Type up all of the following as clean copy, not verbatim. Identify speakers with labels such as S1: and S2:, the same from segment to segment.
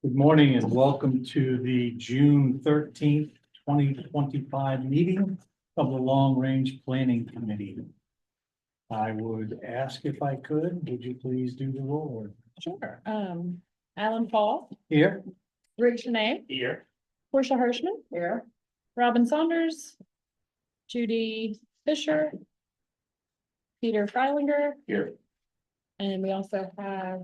S1: Good morning and welcome to the June 13th, 2025 meeting of the Long Range Planning Committee. I would ask if I could, would you please do the roll?
S2: Sure. Alan Paul,
S1: Here.
S2: Rick Shanae,
S1: Here.
S2: Portia Hirschman, here, Robin Saunders, Judy Fisher, Peter Freilinger,
S1: Here.
S2: and we also have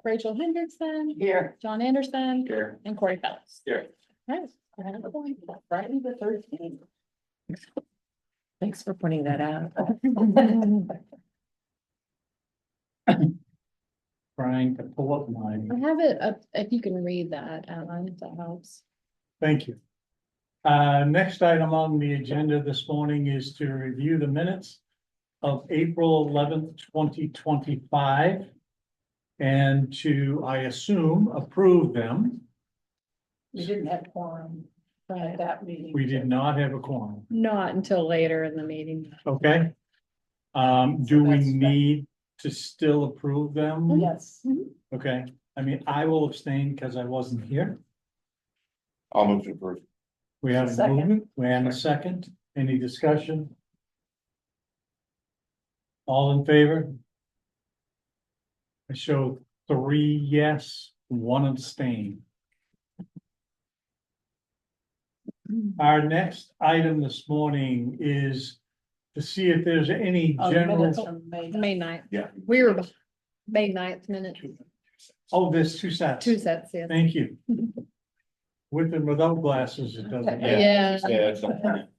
S2: Rachel Hendrickson,
S3: Here.
S2: John Anderson,
S1: Here.
S2: and Corey Phelps.
S1: Here.
S2: Right.
S3: Friday the 13th. Thanks for pointing that out.
S1: Trying to pull up mine.
S2: I have it up, if you can read that, Alan, if that helps.
S1: Thank you. Next item on the agenda this morning is to review the minutes of April 11th, 2025. And to, I assume, approve them.
S3: We didn't have quorum at that meeting.
S1: We did not have a quorum,
S2: Not until later in the meeting.
S1: okay? Do we
S3: that's-
S1: need to still approve them?
S3: Yes.
S1: Okay, I mean, I will abstain because I wasn't here.
S4: I'll move to approve.
S1: We have a
S3: Second.
S1: movement, we have a second, any discussion? All in favor? I show 3 yes, 1 abstain. Our next item this morning is to see if there's any general,
S2: May 9th.
S1: Yeah.
S2: We were May 9th minute,
S1: oh, there's 2 sets.
S2: 2 sets, yeah.
S1: Thank you. With and without glasses, it doesn't.
S2: Yeah.
S4: Yeah, it's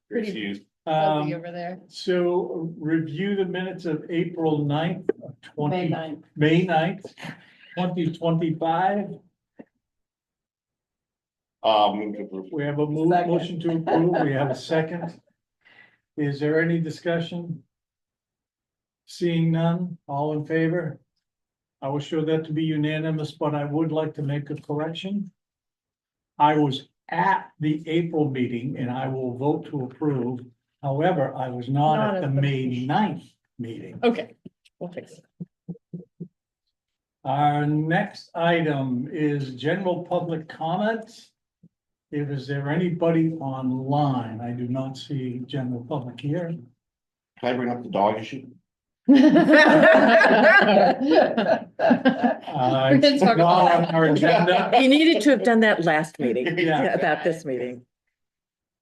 S4: pretty confused.
S2: Fuzzy over there.
S1: So review the minutes of April 9th of
S3: May 9th.
S1: May 9th, 2025.
S4: Move to approve.
S1: We have a
S3: Second.
S1: motion to approve. We have a second. Is there any discussion? Seeing none, all in favor? I will show that to be unanimous, but I would like to make a correction. I was at the April meeting and I will vote to approve. However, I was not at the May 9th meeting.
S2: Okay, we'll fix it.
S1: Our next item is general public comments. Is there anybody online? I do not see general public here.
S4: Can I bring up the dog issue?
S1: It's not on our agenda.
S3: You needed to have done that last meeting,
S1: Yeah.
S3: about this meeting.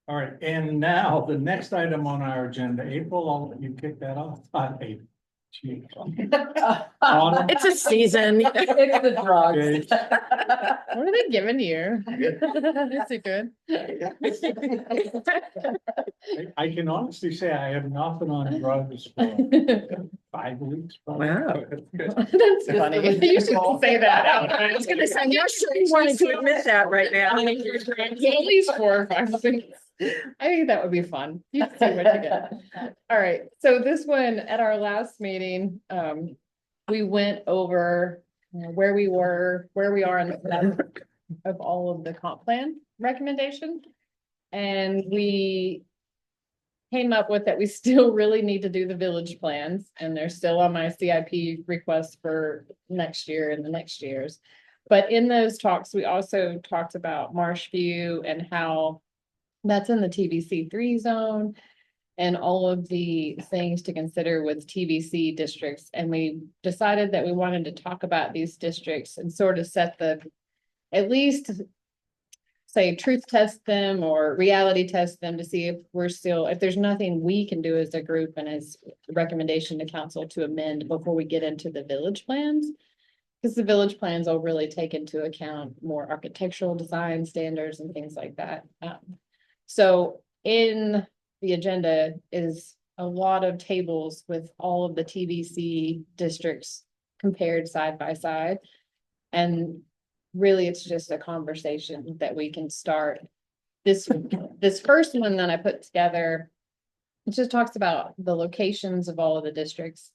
S1: All right, and now the next item on our agenda, April, I'll let you kick that off. April. Gee. Autumn,
S3: It's a season. It's the
S1: okay.
S2: What are they giving you? Is it good?
S1: I can honestly say I have not been on drugs for 5 weeks. probably.
S3: Wow.
S2: That's funny. You should say that out.
S3: I was gonna say, you're sure you wanted to admit that right now.
S2: At least 4 or 5 weeks. I think that would be fun. You can see what you get. All right, so this one, at our last meeting, we went over where we were, where we are in the process of all of the comp plan recommendations. And we came up with that we still really need to do the village plans, and they're still on my CIP request for next year and the next years. But in those talks, we also talked about Marshview and how that's in the TBC 3 zone and all of the things to consider with TBC districts. And we decided that we wanted to talk about these districts and sort of set the, at least say truth test them or reality test them to see if we're still, if there's nothing we can do as a group and as a recommendation to council to amend before we get into the village plans. Because the village plans will really take into account more architectural design standards and things like that. So in the agenda is a lot of tables with all of the TBC districts compared side by side. And really, it's just a conversation that we can start. This first one that I put together, it just talks about the locations of all of the districts.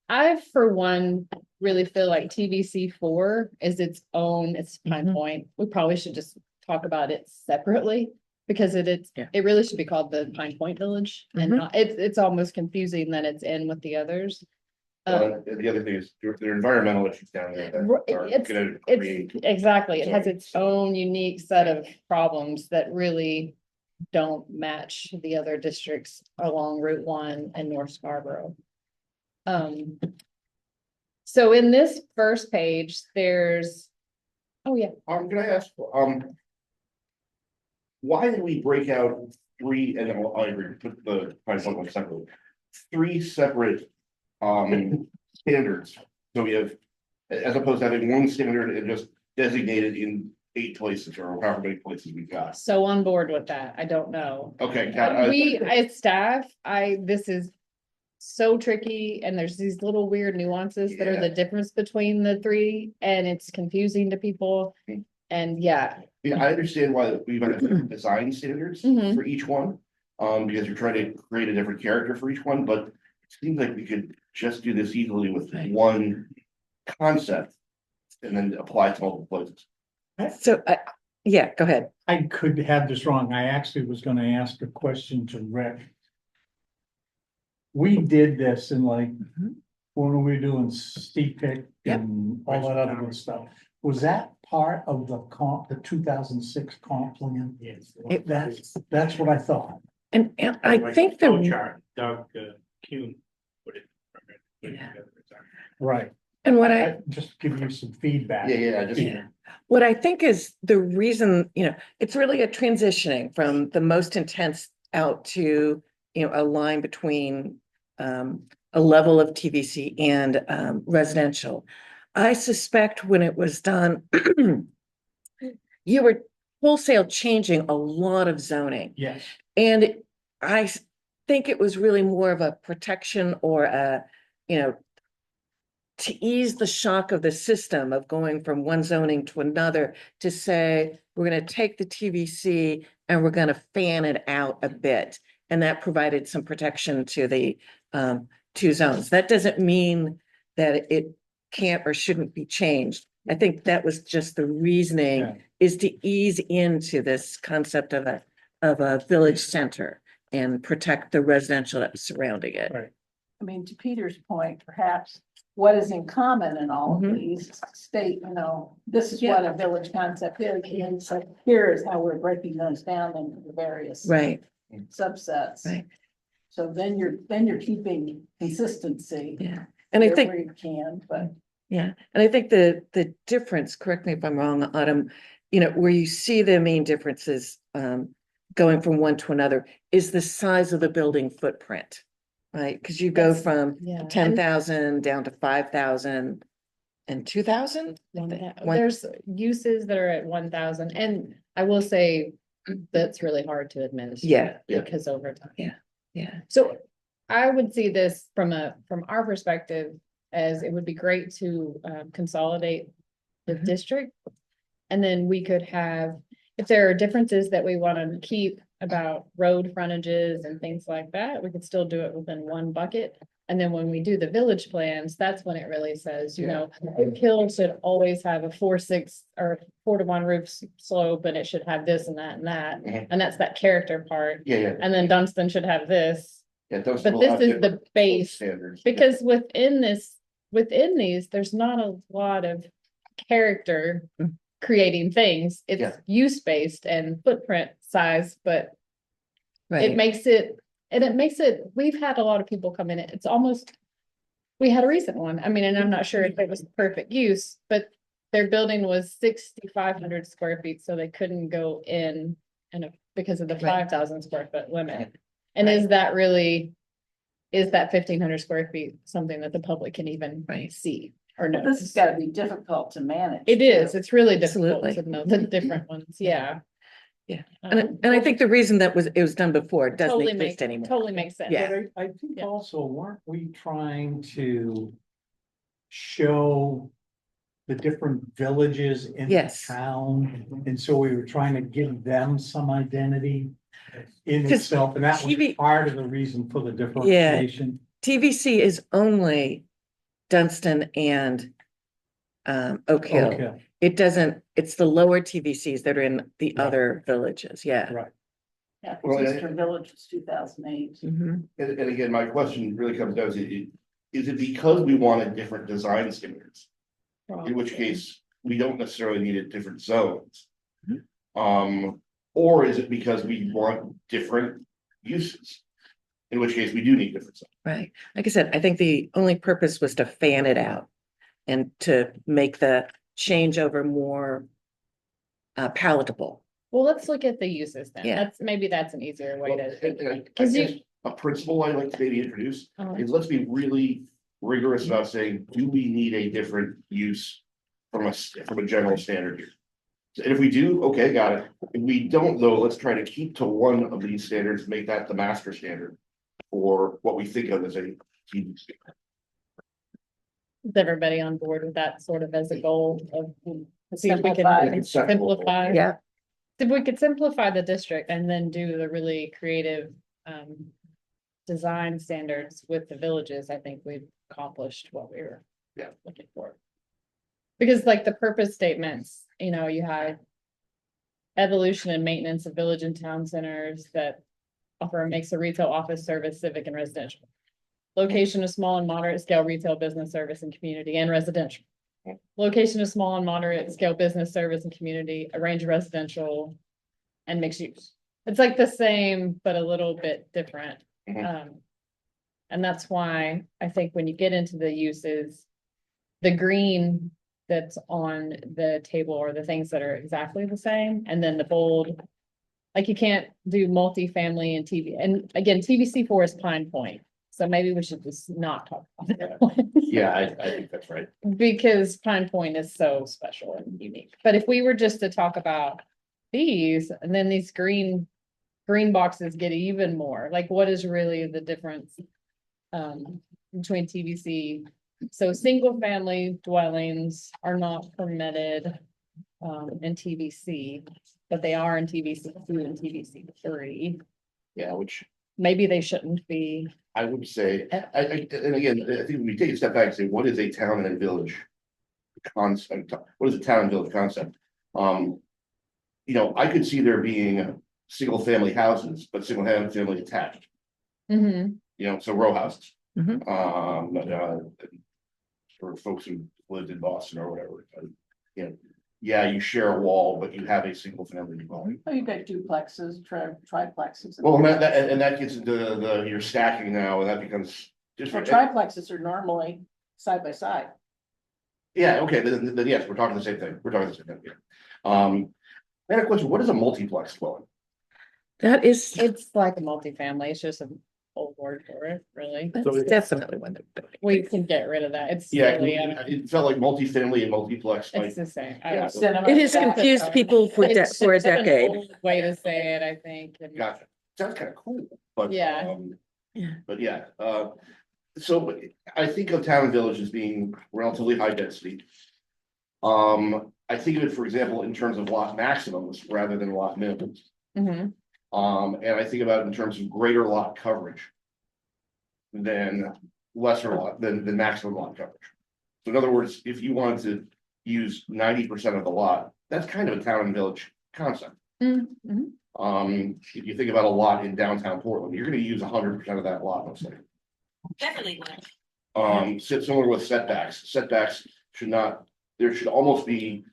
S2: I, for one, really feel like TBC 4 is its own, it's Pine Point. We probably should just talk about it separately. Because it really should be called the Pine Point Village, and not, it's almost confusing that it's in with the others.
S4: The other thing is, there are environmental issues down there
S2: R-
S4: that are
S2: it's-
S4: gonna
S2: It's
S4: create.
S2: exactly, it has
S4: Sorry.
S2: its own unique set of problems that really don't match the other districts along Route 1 and North Scarborough. So in this first page, there's, oh yeah,
S4: Can I ask, why did we break out three, and I agree, put the, find something separately, three separate, standards? So we have, as opposed to having one standard and just designated in 8 places or however many places we've got.
S2: so on board with that, I don't know.
S4: Okay.
S2: As staff, this is so tricky and there's these little weird nuances that are
S4: Yeah.
S2: the difference between the three and it's confusing to people. And yeah,
S4: Yeah, I understand why we might have design standards
S2: Mhm.
S4: for each one, because you're trying to create a different character for each one, but it seems like we could just do this easily with
S3: Right.
S4: one concept and then apply it to multiple places.
S3: So, yeah, go ahead.
S1: I could have this wrong. I actually was gonna ask a question to Rick. We did this in like, when we were doing steep pick
S3: Yep.
S1: and all that other good stuff. Was that part of the 2006 comp plan?
S5: Yes.
S3: It was.
S1: That's what I thought.
S3: And I think the,
S5: Chart, Doug, Kuhn put it.
S3: Yeah.
S1: Right.
S3: and what I,
S1: Just give you some feedback.
S4: Yeah, just.
S3: yeah, what I think is the reason, it's really a transitioning from the most intense out to, a line between a level of TVC and residential. I suspect when it was done, you were wholesale changing a lot of zoning.
S1: Yes.
S3: And I think it was really more of a protection or to ease the shock of the system of going from one zoning to another, to say, we're going to take the TVC and we're going to fan it out a bit. And that provided some protection to the 2 zones. That doesn't mean that it can't or shouldn't be changed. I think that was just the reasoning,
S1: Yeah.
S3: is to ease into this concept of a village center and protect the residential that was surrounding it.
S1: Right.
S6: I mean, to Peter's point, perhaps what is in common in all of
S3: Mhm.
S6: these state, this is
S3: Yeah.
S6: what a village concept is. And so here is how we're breaking those down into the various
S3: Right,
S6: subsets.
S3: right,
S6: So then you're keeping consistency.
S3: yeah. And I think,
S6: wherever you can, but
S3: yeah, and I think the difference, correct me if I'm wrong, Autumn, where you see the main differences going from one to another is the size of the building footprint, right? Because you go
S2: Yes.
S3: from
S2: yeah.
S3: 10,000 down to 5,000 and 2,000.
S2: There's uses that are at 1,000 and I will say that's really hard to administer.
S3: Yeah.
S4: Yeah.
S2: Because over time.
S3: Yeah,
S2: So I would see this from our perspective as it would be great to consolidate the
S3: Mhm.
S2: district. And then we could have, if there are differences that we want to keep about road frontages and things like that, we could still do it within one bucket. And then when we do the village plans, that's when it really says, Oak Hill should always have a 4-6 or 4-to-1 roof slope, and it should have this and that and that.
S4: Mhm.
S2: And that's that character part.
S4: Yeah.
S2: And then Dunstan should have this.
S4: Yeah, those
S2: But
S4: will
S2: this
S4: have
S2: is
S4: different
S2: the base,
S4: standards.
S2: because within these, there's not a lot of character
S3: Mm.
S2: creating things. It's
S4: Yeah.
S2: use-based and footprint size, but it
S3: right.
S2: makes it, we've had a lot of people come in, it's almost, we had a recent one, I mean, and I'm not sure if it was the perfect use, but their building was 6,500 square feet, so they couldn't go in because of the
S3: Right.
S2: 5,000 square foot limit. And is that 1,500 square feet something that the public can even
S3: Right.
S2: see or
S6: this
S2: notice?
S6: has got to be difficult to manage.
S2: It is, it's really
S3: Absolutely.
S2: difficult to know the different ones, yeah.
S3: Yeah. And I think the reason it was done before doesn't
S2: Totally
S3: exist anymore.
S2: Totally makes sense.
S3: Yeah.
S1: But I think
S2: Yeah.
S1: also, weren't we trying to show the different villages in the
S3: Yes.
S1: town? And so we were trying to give them some identity in
S3: 'Cause
S1: itself, and that was
S3: TV
S1: part of the reason for the differentiation.
S3: TVC is only Dunstan and Oak Hill.
S1: Okay,
S3: It doesn't, it's the lower TVCs that are in the
S1: Right.
S3: other villages, yeah.
S1: right.
S6: Yeah,
S4: Well,
S6: Eastern Village was 2008.
S3: Mhm.
S4: And again, my question really comes down to, is it because we wanted different design standards? In which case, we don't necessarily need a different zones. Or is it because we want different uses? In which case, we do need different zones.
S3: Right. Like I said, I think the only purpose was to fan it out and to make the changeover more palatable.
S2: Well, let's look at the uses then.
S3: Yeah.
S2: That's an easier way to think.
S4: I
S2: Because
S4: guess
S2: you,
S4: a principle I'd like to maybe introduce
S2: Uh-huh.
S4: is let's be really rigorous about saying, do we need a different use from a general standard here? And if we do, okay, got it. If we don't, though, let's try to keep to one of these standards, make that the master standard for what we think of as a TV standard.
S2: is everybody on board with that sort of as a goal of? See if we
S6: Simplify.
S2: can
S4: Conceptual.
S2: simplify.
S3: Yeah.
S2: If we could simplify the district and then do the really creative design standards with the villages, I think we've accomplished what we were looking for. Because like the purpose statements, you know, you have evolution and maintenance of village and town centers that offer a mix of retail, office, service, civic, and residential. Location of small and moderate scale retail business service and community and residential. Location of small and moderate scale business service and community, a range of residential and mixed use. It's like the same, but a little bit different. And that's why I think when you get into the uses, the green that's on the table are the things that are exactly the same, and then the bold, like you can't do multifamily and TV, and again, TVC4 is Pine Point, so maybe we should just not talk about that one.
S4: Yeah, I think that's right.
S2: Because Pine Point is so special and unique, but if we were just to talk about these, and then these green boxes get even more, like what is really the difference between TVC? So single family dwellings are not permitted in TVC, but they are in TVC2 and TVC3.
S4: Yeah, which
S2: Maybe they shouldn't be.
S4: I would say, and again, I think we take a step back and say, what is a town and village concept? What is a town and village concept? You know, I could see there being single family houses, but single family attached,
S2: Mhm.
S4: you know, so row houses.
S3: Mhm.
S4: For folks who lived in Boston or whatever, you know, yeah, you share a wall, but you have a single family dwelling.
S6: Oh, you got duplexes, triplexes.
S4: Well, and that gets into you're stacking now, and that becomes
S6: Well,
S4: different.
S6: triplexes are normally side by side.
S4: Yeah, okay, then yes, we're talking the same thing. We're talking the same thing here. I had a question. What is a multiplex dwelling?
S3: That is,
S2: It's like a multifamily, it's just an old word for it, really.
S3: that's definitely one.
S2: We can get rid of that, it's
S4: Yeah,
S2: really,
S4: it felt like multifamily and multiplex.
S2: it's the same. I
S4: Yeah.
S2: don't-
S3: It has confused people for a
S2: It's just an
S3: decade.
S2: old way to say it, I think. and-
S4: Gotcha. Sounds kind of cool, but.
S2: Yeah.
S3: Yeah.
S4: But yeah, so I think of town and village as being relatively high density. I think of it, for example, in terms of lot maximums rather than lot minimums.
S2: Mhm.
S4: And I think about it in terms of greater lot coverage. Than lesser lot, than maximum lot coverage. So in other words, if you wanted to use 90% of the lot, that's kind of a town and village concept.
S2: Mhm.
S4: If you think about a lot in downtown Portland, you're gonna use 100% of that lot, let's say.
S7: Definitely.
S4: Similar with setbacks, there should almost be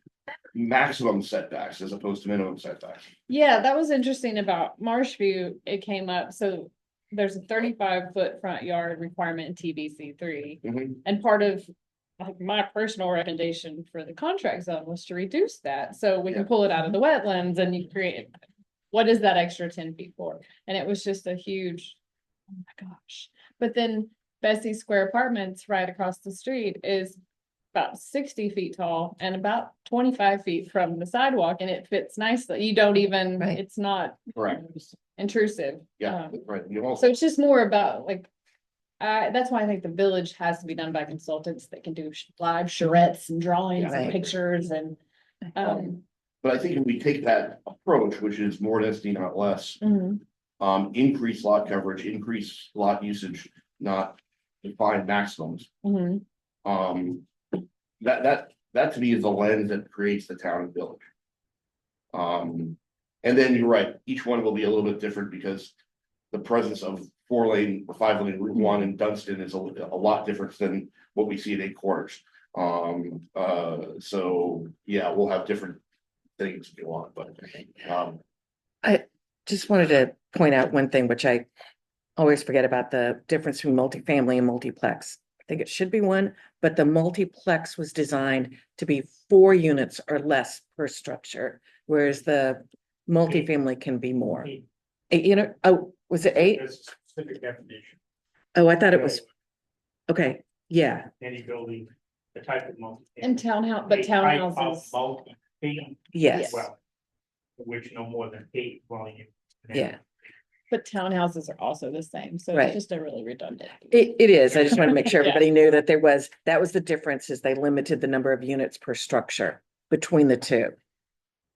S4: maximum setbacks as opposed to minimum setbacks.
S2: Yeah, that was interesting about Marshview, it came up, so there's a 35-foot front yard requirement in TBC3.
S4: Mhm.
S2: And part of like my personal recommendation for the contract zone was to reduce that, so we can
S4: Yeah.
S2: pull it out of the wetlands and you create. What is that extra 10 feet for? And it was just a huge, oh my gosh. But then Bessie Square Apartments right across the street is about 60 feet tall and about 25 feet from the sidewalk, and it fits nicely. You don't even,
S3: Right.
S2: it's not
S4: Correct.
S2: intrusive.
S4: Yeah, right. You
S2: So
S4: also,
S2: it's just more about like, that's why I think the village has to be done by consultants that can do live charrettes and drawings and
S3: Right.
S2: pictures and.
S4: but I think if we take that approach, which is more density, not less,
S2: Mhm.
S4: increase lot coverage, increase lot usage, not define maximums.
S2: Mhm.
S4: That to me is the lens that creates the town and village. And then you're right, each one will be a little bit different because the presence of 4-lane, or 5-lane Route 1 in Dunstan is a lot different than what we see at 8 Corners. So yeah, we'll have different things if you want, but
S3: Just wanted to point out one thing, which I always forget about, the difference between multifamily and multiplex. I think it should be one, but the multiplex was designed to be 4 units or less per structure, whereas the multifamily can be more. 8 unit, oh, was it 8?
S5: There's a specific definition.
S3: Oh, I thought it was, okay, yeah,
S5: Any building, the type of multi.
S2: And townhouse, but townhouses,
S5: Multi-family.
S3: yes,
S5: Well, which no more than 8 dwelling units.
S3: yeah.
S2: but townhouses are also the same, so
S3: Right.
S2: it's just a really redundant.
S3: It is. I just want to make sure
S2: Yeah.
S3: everybody knew that that was the difference, is they limited the number of units per structure between the two.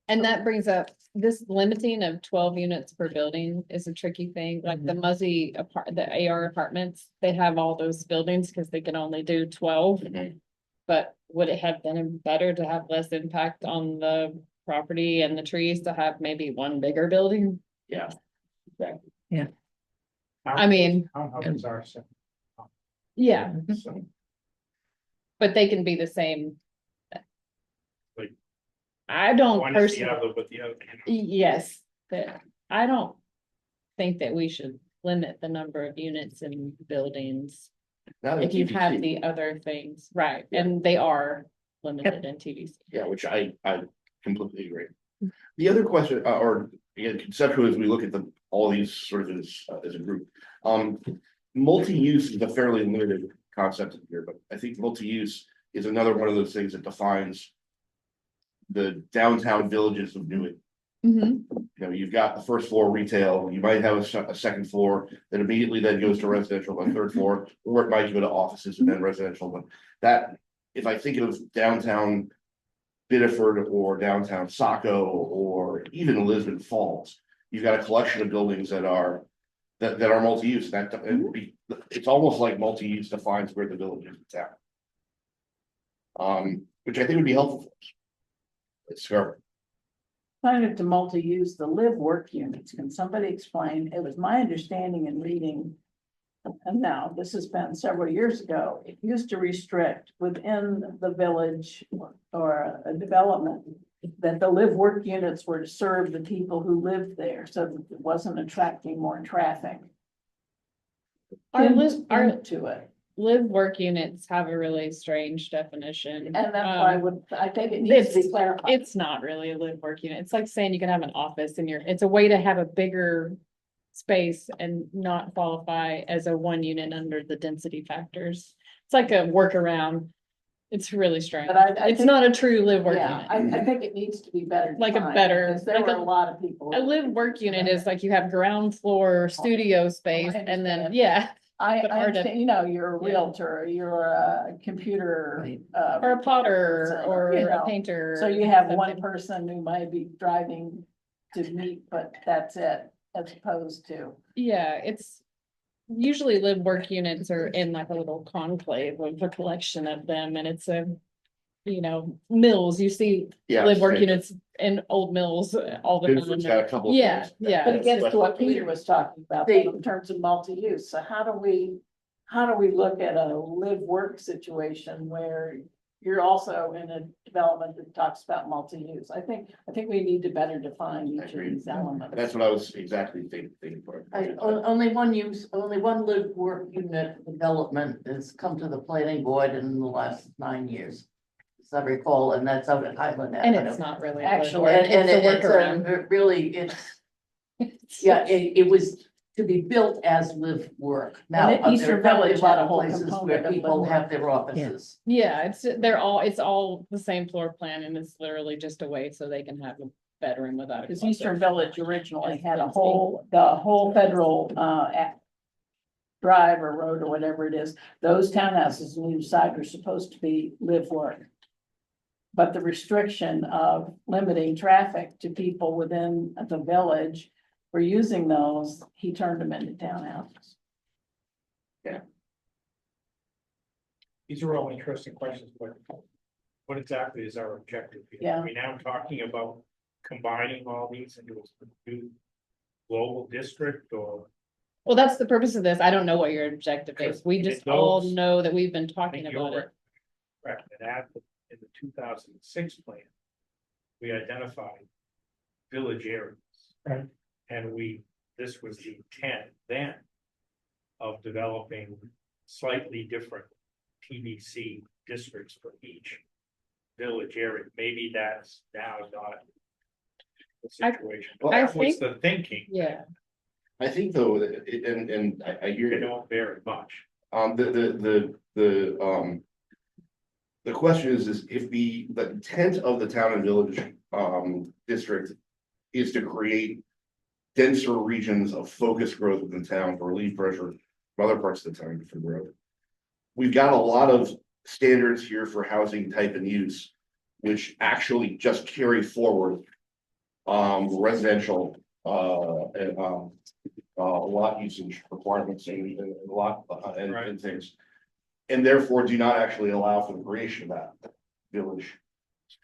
S2: And that brings up, this limiting of 12 units per building is a tricky thing, like the Muzzy the AR apartments, they have all those buildings because they can only do 12. But would it have been better to have less impact on the property and the trees to have maybe one bigger building?
S5: Yeah.
S3: Yeah.
S2: I mean-
S5: Townhouses are separate.
S2: Yeah,
S5: So,
S2: but they can be the same.
S5: Like,
S2: I don't
S5: one is the
S2: personally,
S5: other, but the other.
S2: yes, but I don't think that we should limit the number of units in buildings.
S4: now that
S2: If you have
S4: TBC
S2: the other things, right, and they are limited in TVC.
S4: Yeah, which I completely agree. The other question, or again, conceptually, as we look at all these sort of as a group, multi-use is a fairly limited concept in here, but I think multi-use is another one of those things that defines the downtown villages of Newton.
S2: Mhm.
S4: You know, you've got the first floor retail, you might have a second floor that immediately then goes to residential, a third floor, or it might go to offices and then residential, but that, if I think of downtown Biddeford or downtown Saco or even Elizabeth Falls, you've got a collection of buildings that are multi-use, it's almost like multi-use defines where the village is in town. Which I think would be helpful for us. It's Scarborough.
S6: Kind of to multi-use the live-work units. Can somebody explain? It was my understanding in reading. And now, this has been several years ago, it used to restrict within the village or a development that the live-work units were to serve the people who lived there, so that it wasn't attracting more traffic.
S2: Our
S6: Into it.
S2: live work units have a really strange definition.
S6: And that's why I think it needs to be clarified.
S2: It's not really a live work unit. It's like saying you can have an office in it's a way to have a bigger space and not qualify as a 1 unit under the density factors. It's like a workaround. It's really strange.
S6: But I
S2: It's
S6: think-
S2: not a true live work
S6: Yeah,
S2: unit.
S6: I think it needs to be better.
S2: Like a
S6: defined,
S2: better-
S6: because There
S2: like
S6: were
S2: a-
S6: a lot of people.
S2: A live work unit is like you have ground floor studio space and then,
S6: understand.
S2: yeah,
S6: I
S2: but hard to-
S6: understand, you're a
S2: Yeah.
S6: realtor, you're a computer.
S3: Right.
S2: or a potter
S6: person,
S2: or
S6: you
S2: a
S6: know.
S2: painter.
S6: So you have one
S2: something.
S6: person who might be driving to meet, but that's it, as opposed to.
S2: Yeah, it's usually live work units are in like a little conclave of a collection of them and it's mills, you see
S4: Yeah.
S2: live work units in old mills all the
S4: Biddeford's got
S2: time.
S4: a couple of
S2: Yeah,
S4: things.
S2: yeah.
S6: But it gets to what Peter was talking about in terms of multi-use, so how do we look at a live-work situation where you're also in a development that talks about multi-use? I think we need to better define each of these elements.
S4: That's what I was exactly thinking for.
S7: Only one live work unit development has come to the planning board in the last 9 years. As I recall, and that's out at Highland
S2: And
S7: Avenue.
S2: it's not really.
S6: Actually,
S7: And
S2: It's a
S7: it's
S2: workaround.
S7: really, it was to be built as live work. Now,
S6: And Eastern
S7: there are probably a
S6: Village
S7: lot
S6: had a
S7: of
S6: whole
S7: places
S6: component
S7: where
S6: of
S7: people
S6: live
S7: have
S6: work.
S7: their offices.
S2: Yeah, it's all the same floor plan and it's literally just a way so they can have a bedroom without. a
S6: Because
S2: closet.
S6: Eastern Village originally had the whole federal, drive or road or whatever it is, those townhouses on either side were supposed to be live work. But the restriction of limiting traffic to people within the village for using those, he turned them into townhouses.
S5: These are all interesting questions, but what exactly is our objective here?
S6: Yeah.
S5: Are we now talking about combining all these into a new global district or?
S2: Well, that's the purpose of this. I don't know what your objective is. We just all
S5: Those-
S2: know that we've been
S5: I
S2: talking
S5: think
S2: about
S5: you're
S2: it.
S5: correct, in the 2006 plan, we identified village areas.
S1: Right.
S5: And this was the intent then of developing slightly different TBC districts for each village area. Maybe that's now not the situation.
S4: Well,
S2: I
S5: That was
S2: think-
S5: the thinking.
S2: Yeah,
S4: I think though, that and I hear
S5: They
S4: you.
S5: don't vary much.
S4: The question is if the intent of the town and village, district is to create denser regions of focused growth within town to relieve pressure from other parts of the town for growth. We've got a lot of standards here for housing type and use, which actually just carry forward residential, and, lot usage requirements and lot, and things. And therefore do not actually allow for the creation of that village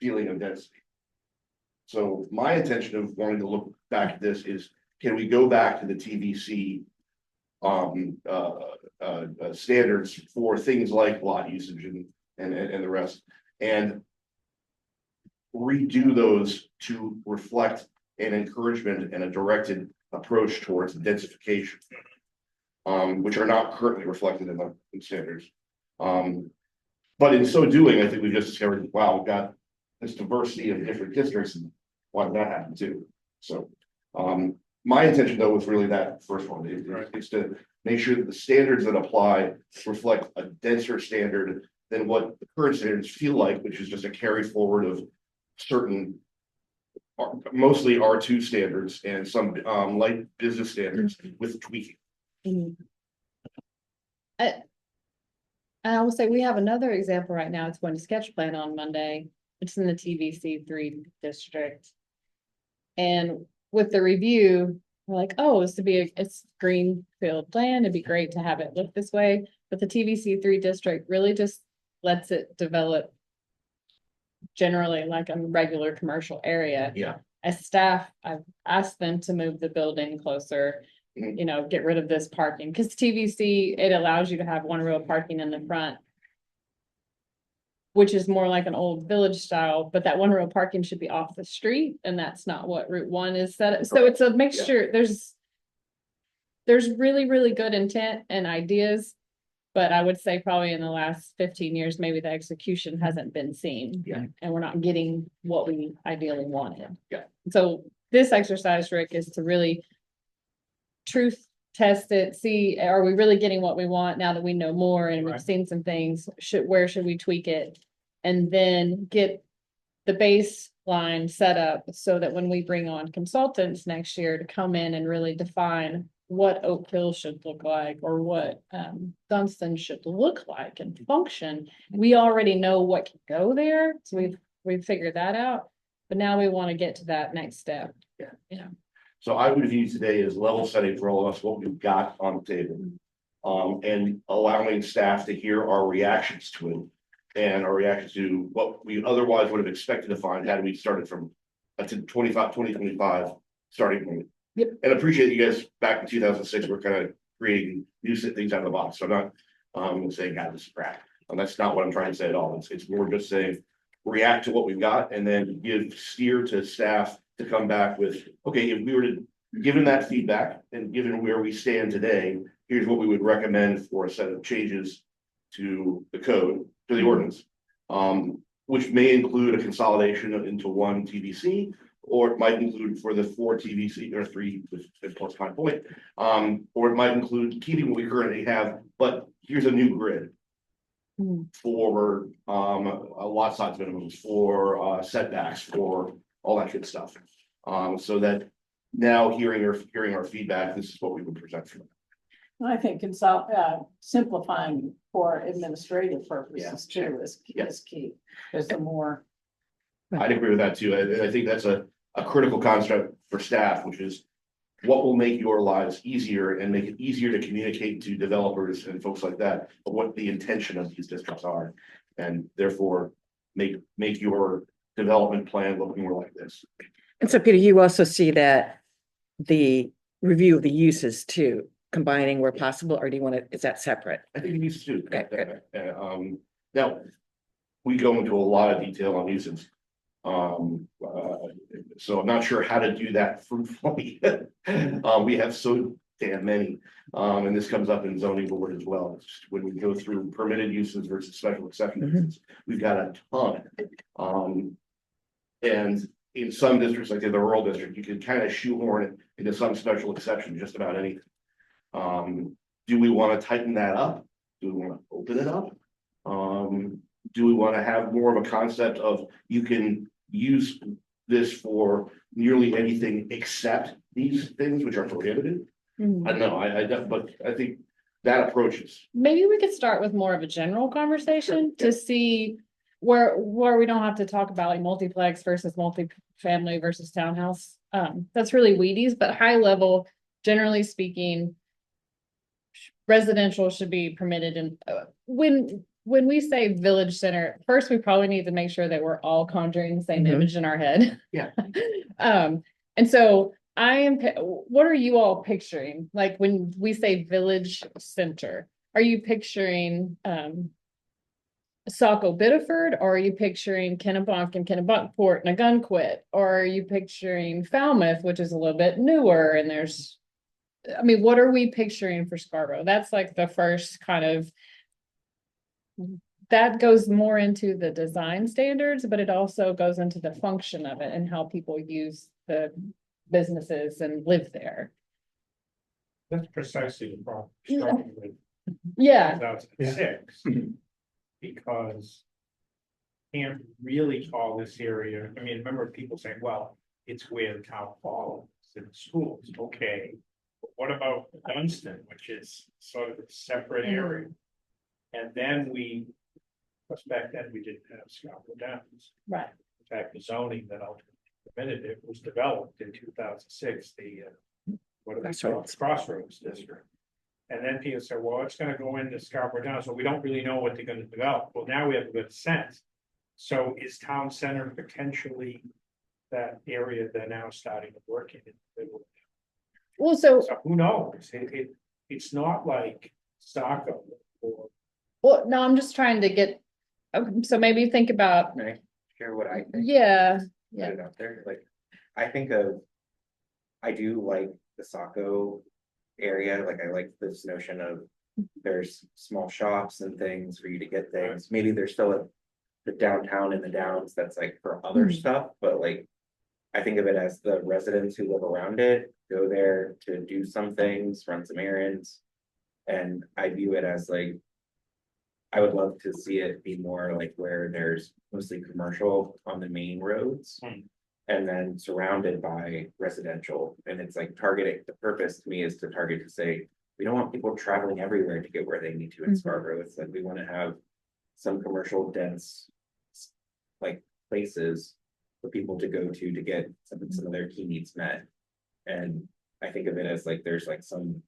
S4: feeling of density. So my intention of wanting to look back at this is, can we go back to the TVC standards for things like lot usage and the rest, and redo those to reflect an encouragement and a directed approach towards densification, which are not currently reflected in the standards. But in so doing, I think we've just discovered, wow, we've got this diversity of different districts, and why did that happen too? So, my intention though was really that first one, is to make sure that the standards that apply reflect a denser standard than what the current standards feel like, which is just a carry forward of certain, mostly R2 standards and some light business standards with tweaking.
S2: I will say we have another example right now. It's going to sketch plan on Monday. It's in the TVC3 district. And with the review, we're like, oh, it's greenfield land. It'd be great to have it look this way. But the TVC3 district really just lets it develop generally like a regular commercial area.
S4: Yeah.
S2: As staff, I've asked them to move the building closer, get rid of this parking, because TVC, it allows you to have one row of parking in the front, which is more like an old village style, but that one row parking should be off the street, and that's not what Route 1 is set up. So it's a mixture. There's really, really good intent and ideas, but I would say probably in the last 15 years, maybe the execution hasn't been seen.
S4: Yeah.
S2: And we're not getting what we ideally wanted.
S4: Yeah.
S2: So this exercise, Rick, is to really truth test it, see, are we really getting what we want now that we know more and we've
S5: Right.
S2: seen some things? Where should we tweak it? And then get the baseline set up so that when we bring on consultants next year to come in and really define what Oak Hill should look like, or what Dunstan should look like and function, we already know what can go there. So we've figured that out, but now we want to get to that next step.
S4: Yeah. So I would view today as level setting for all of us what we've got on the table. And allowing staff to hear our reactions to it. And our reactions to what we otherwise would have expected to find had we started from a 2025 starting point.
S2: Yep.
S4: And appreciate you guys back in 2006, we're kind of creating new things out of the box. So I'm not saying, God, this is crap. That's not what I'm trying to say at all. It's more just saying, react to what we've got and then give steer to staff to come back with, okay, if we were to, given that feedback and given where we stand today, here's what we would recommend for a set of changes to the code, to the ordinance. Which may include a consolidation into one TVC, or it might include for the 4 TVC or 3 plus 5 point. Or it might include keeping what we currently have, but here's a new grid. For a lot size minimums, for setbacks, for all that good stuff. So that now hearing our feedback, this is what we would present for them.
S6: I think simplifying for administrative purposes too is key. There's the more.
S4: I'd agree with that too. I think that's a critical concept for staff, which is what will make your lives easier and make it easier to communicate to developers and folks like that, of what the intention of these districts are. And therefore make your development plan look more like this.
S3: And so Peter, you also see that the review of the uses too combining where possible, or do you want it, is that separate?
S4: I think it needs to.
S3: Okay, good.
S4: Now, we go into a lot of detail on uses. So I'm not sure how to do that fruitfully. We have so damn many, and this comes up in zoning board as well. It's just when we go through permitted uses versus special exception uses, we've got a ton. And in some districts, like in the rural district, you can kind of shoehorn it into some special exception, just about anything. Do we want to tighten that up? Do we want to open it up? Do we want to have more of a concept of you can use this for nearly anything except these things which are prohibited? I don't know, but I think that approach is.
S2: Maybe we could start with more of a general conversation to see where we don't have to talk about like multiplex versus multifamily versus townhouse. That's really weedies, but high level, generally speaking, residential should be permitted. And when we say village center, first, we probably need to make sure that we're all conjuring the same image in our head.
S4: Yeah.
S2: And so what are you all picturing? Like when we say village center, are you picturing, Saco Biddeford, or are you picturing Kennebunk and Kennebunkport and Agunquit? Or are you picturing Falmouth, which is a little bit newer and what are we picturing for Scarborough? That's like the first kind of, that goes more into the design standards, but it also goes into the function of it and how people use the businesses and live there.
S5: That's precisely the problem, starting with
S2: Yeah.
S5: 2006. Because can't really call this area, I mean, remember people saying, well, it's where the town hall is in schools, okay. But what about Dunstan, which is sort of a separate area? And then because back then we didn't have Scarborough Downs.
S2: Right.
S5: In fact, the zoning that ultimately permitted it was developed in 2006, what are they called? Crossroads District. And then people say, well, it's gonna go into Scarborough Downs, so we don't really know what they're gonna develop. Well, now we have a good sense. So is town center potentially that area they're now starting to work in?
S2: Well, so
S5: Who knows? It's not like Saco or.
S2: well, no, I'm just trying to get, so maybe think about,
S8: Can I share what I think?
S2: yeah,
S8: Put it out there, like, I do like the Saco area, like, I like this notion of there's small shops and things for you to get things, maybe there's still the downtown in the Downs that's like for other stuff, but like, I think of it as the residents who live around it, go there to do some things, run some errands. And I view it as like, I would love to see it be more like where there's mostly commercial on the main roads. And then surrounded by residential, and it's like targeting, the purpose to me is to target to say, we don't want people traveling everywhere to get where they need to in Scarborough. It's like, we want to have some commercial dense like places for people to go to get some of their key needs met. And I think of it as like, there's like some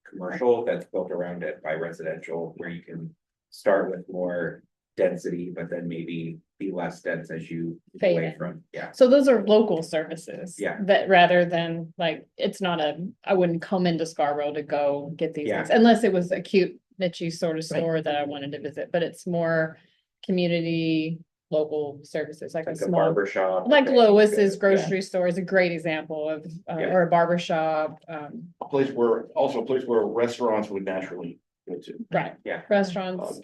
S8: commercial that's built around it by residential, where you can start with more density, but then maybe be less dense as you move
S2: Fade
S8: away
S2: in.
S8: from, yeah.
S2: so those are local services.
S8: Yeah.
S2: That rather than like, it's not I wouldn't come into Scarborough to go get these
S8: Yeah.
S2: things, unless it was a cute niche sort of
S3: Right.
S2: store that I wanted to visit, but it's more community, local services, like a
S8: Like a
S2: small.
S8: barber shop.
S2: Like
S8: that
S2: Lois's
S8: you could-
S2: grocery store is a great example of,
S8: Yeah.
S2: or a barber shop,
S4: A place where restaurants would naturally go to.
S2: right,
S8: Yeah.
S2: restaurants,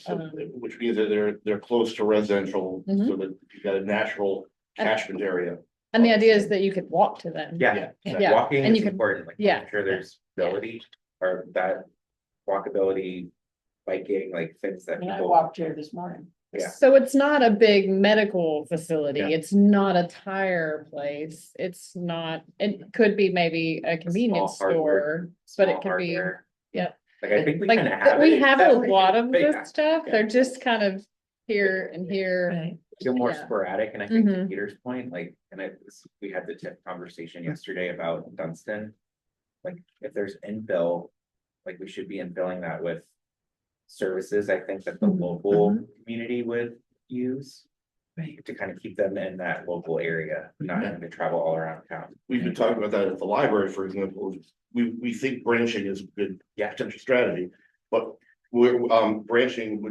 S4: Which means that they're close to residential,
S2: Mhm.
S4: so that you've got a natural catchment area.
S2: and the idea is that you could walk to them.
S8: Yeah,
S2: Yeah,
S8: walking
S2: and
S8: is
S2: you could-
S8: important, like,
S2: yeah.
S8: making sure there's ability, or that walkability, biking, like things that
S6: And I
S8: people.
S6: walked here this morning.
S8: Yeah.
S2: So it's not a big medical facility,
S8: Yeah.
S2: it's not a tire place, it's not, it could be maybe a convenience
S8: small hardware-
S2: store, but
S8: small
S2: it could be,
S8: hardware.
S2: yeah.
S8: Like, I think we
S2: Like,
S8: kind of have.
S2: we
S8: it
S2: have
S8: that
S2: a
S8: way,
S2: lot of
S8: but yeah,
S2: this stuff, they're just kind of here and here.
S3: Right.
S8: feel more
S2: yeah.
S8: sporadic, and I think to
S2: Mhm.
S8: Peter's point, like, we had the tip conversation yesterday about Dunstan. Like, if there's infill, like, we should be infilling that with services, I think that the
S3: Mhm.
S8: local community would use.
S3: Right.
S8: to kind of keep them in that local area, not having to travel all around town.
S4: We've been talking about that at the library, for example. We think branching is a good potential strategy, but branching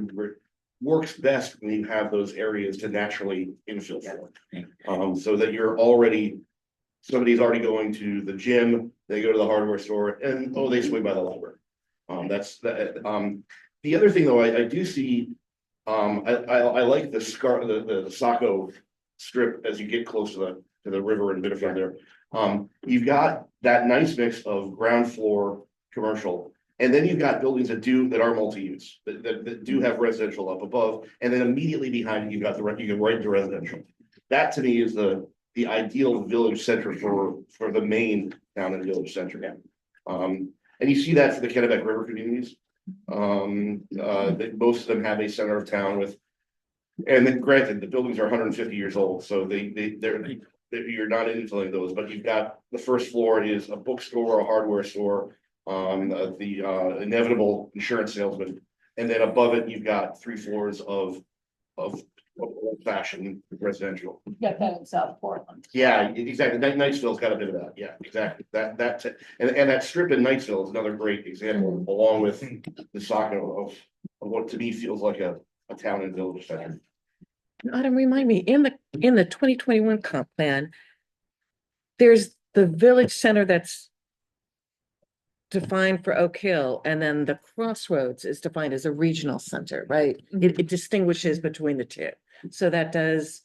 S4: works best when you have those areas to naturally infill for. So that somebody's already going to the gym, they go to the hardware store, and they swing by the library. The other thing though, I do see, I like the Saco strip as you get close to the river and Biddeford there. You've got that nice mix of ground floor commercial, and then you've got buildings that are multi-use, that do have residential up above, and then immediately behind you got you can right into residential. That to me is the ideal village center for the Maine town and village center. And you see that for the Kennebec River communities. That most of them have a center of town with, and then granted, the buildings are 150 years old, so you're not infilling those, but you've got the first floor is a bookstore, a hardware store, the inevitable insurance salesman, and then above it you've got 3 floors of old-fashioned residential.
S6: You got that in South Portland.
S4: Yeah, exactly. Knightsville's got a bit of that. Yeah, exactly. And that strip in Knightsville is another great example, along with the Saco of what to me feels like a town and village center.
S3: Autumn, remind me, in the 2021 comp plan, there's the village center that's defined for Oak Hill, and then the Crossroads is defined as a regional center, right? It distinguishes between the two. So that does,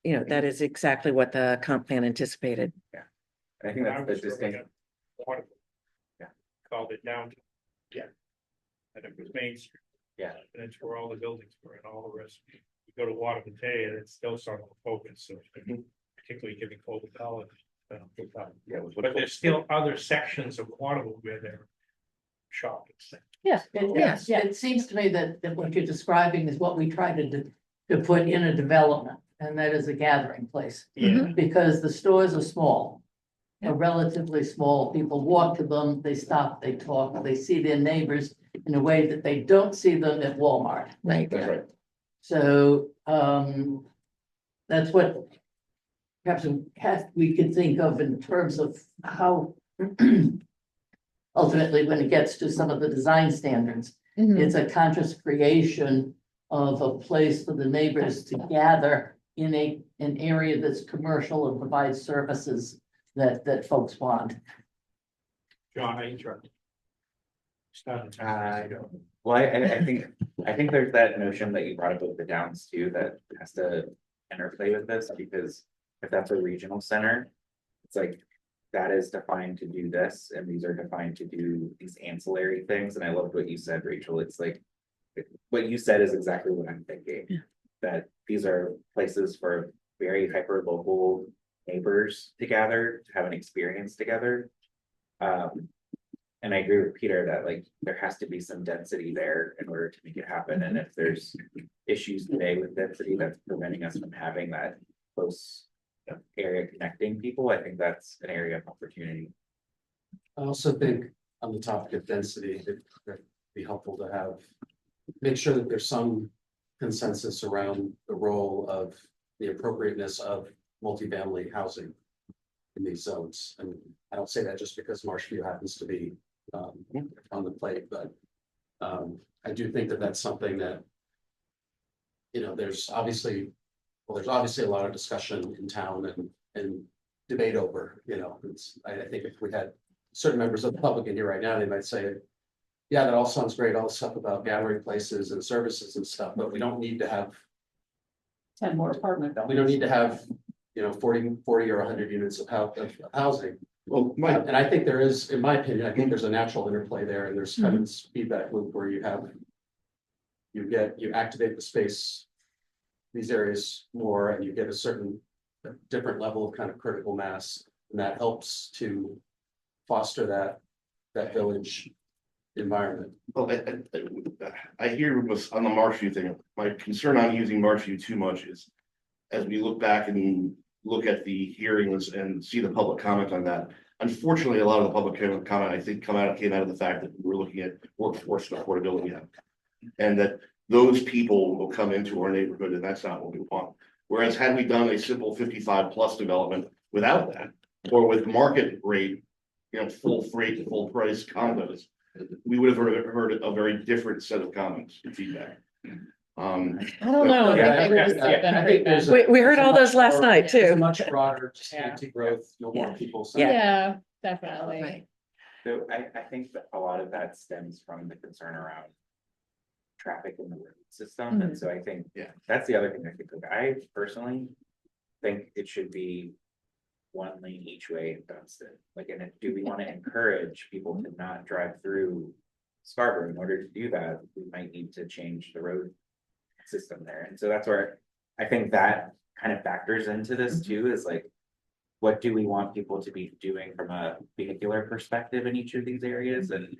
S3: that is exactly what the comp plan anticipated.
S8: And I think that's the distinct.
S5: Called it downtown.
S4: Yeah.
S5: And it was Main Street.
S8: Yeah.
S5: And it's where all the buildings were and all the rest. You go to Waterville and it's still sort of a focus, so particularly giving Colby College. But there's still other sections of Waterville where they're shopping.
S7: It seems to me that what you're describing is what we try to put in a development, and that is a gathering place. Because the stores are small, are relatively small. People walk to them, they stop, they talk, they see their neighbors in a way that they don't see them at Walmart.
S3: Right.
S4: That's right.
S7: So that's what perhaps we could think of in terms of how ultimately, when it gets to some of the design standards, it's a conscious creation of a place for the neighbors to gather in an area that's commercial and provides services that folks want.
S5: John, I interrupted.
S8: I don't. Well, I think there's that notion that you brought up with the downs too that has to interplay with this, because if that's a regional center, it's like that is defined to do this, and these are defined to do these ancillary things. And I loved what you said, Rachel. It's like what you said is exactly what I'm thinking. That these are places for very hyper local neighbors to gather, to have an experience together. And I agree with Peter that like there has to be some density there in order to make it happen. And if there's issues today with density that's preventing us from having that close area connecting people, I think that's an area of opportunity.
S9: I also think on the topic of density, it'd be helpful to make sure that there's some consensus around the role of the appropriateness of multifamily housing in these zones. And I don't say that just because Marshview happens to be on the plate, but I do think that that's something that, there's obviously a lot of discussion in town and debate over, I think if we had certain members of the public in here right now, they might say, yeah, that all sounds great, all the stuff about gathering places and services and stuff, but we don't need to have
S6: 10 more apartment buildings.
S9: we don't need to have, 40 or 100 units of housing.
S4: Well,
S9: And I think there is, in my opinion, I think there's a natural interplay there, and there's kind of this feedback loop where you activate the space, these areas more, and you get a different level of kind of critical mass, and that helps to foster that village environment.
S4: Well, I hear was on the Marshview thing. My concern on using Marshview too much is, as we look back and look at the hearings and see the public comment on that. Unfortunately, a lot of the public comment, I think, came out of the fact that we're looking at workforce affordability, and that those people will come into our neighborhood, and that's not what we want. Whereas had we done a simple 55+ development without that, or with market rate, full freight, full price condos, we would have heard a very different set of comments and feedback.
S2: I don't know.
S9: Yeah,
S2: I think it was
S9: I think there's a-
S3: We heard all those last night
S9: It's
S3: too.
S9: a much broader, just
S2: Yeah.
S9: anti-growth, more
S3: Yeah.
S9: people.
S2: Yeah, definitely.
S3: Right.
S8: So I think that a lot of that stems from the concern around traffic in the road system, and so I think,
S4: Yeah.
S8: that's the other thing I think, like, I personally think it should be one lane each way in Dunston, like, and do we want to encourage people to not drive through Scarborough? In order to do that, we might need to change the road system there, and so that's where I think that kind of factors into this too, is like, what do we want people to be doing from a vehicular perspective in each of these areas, and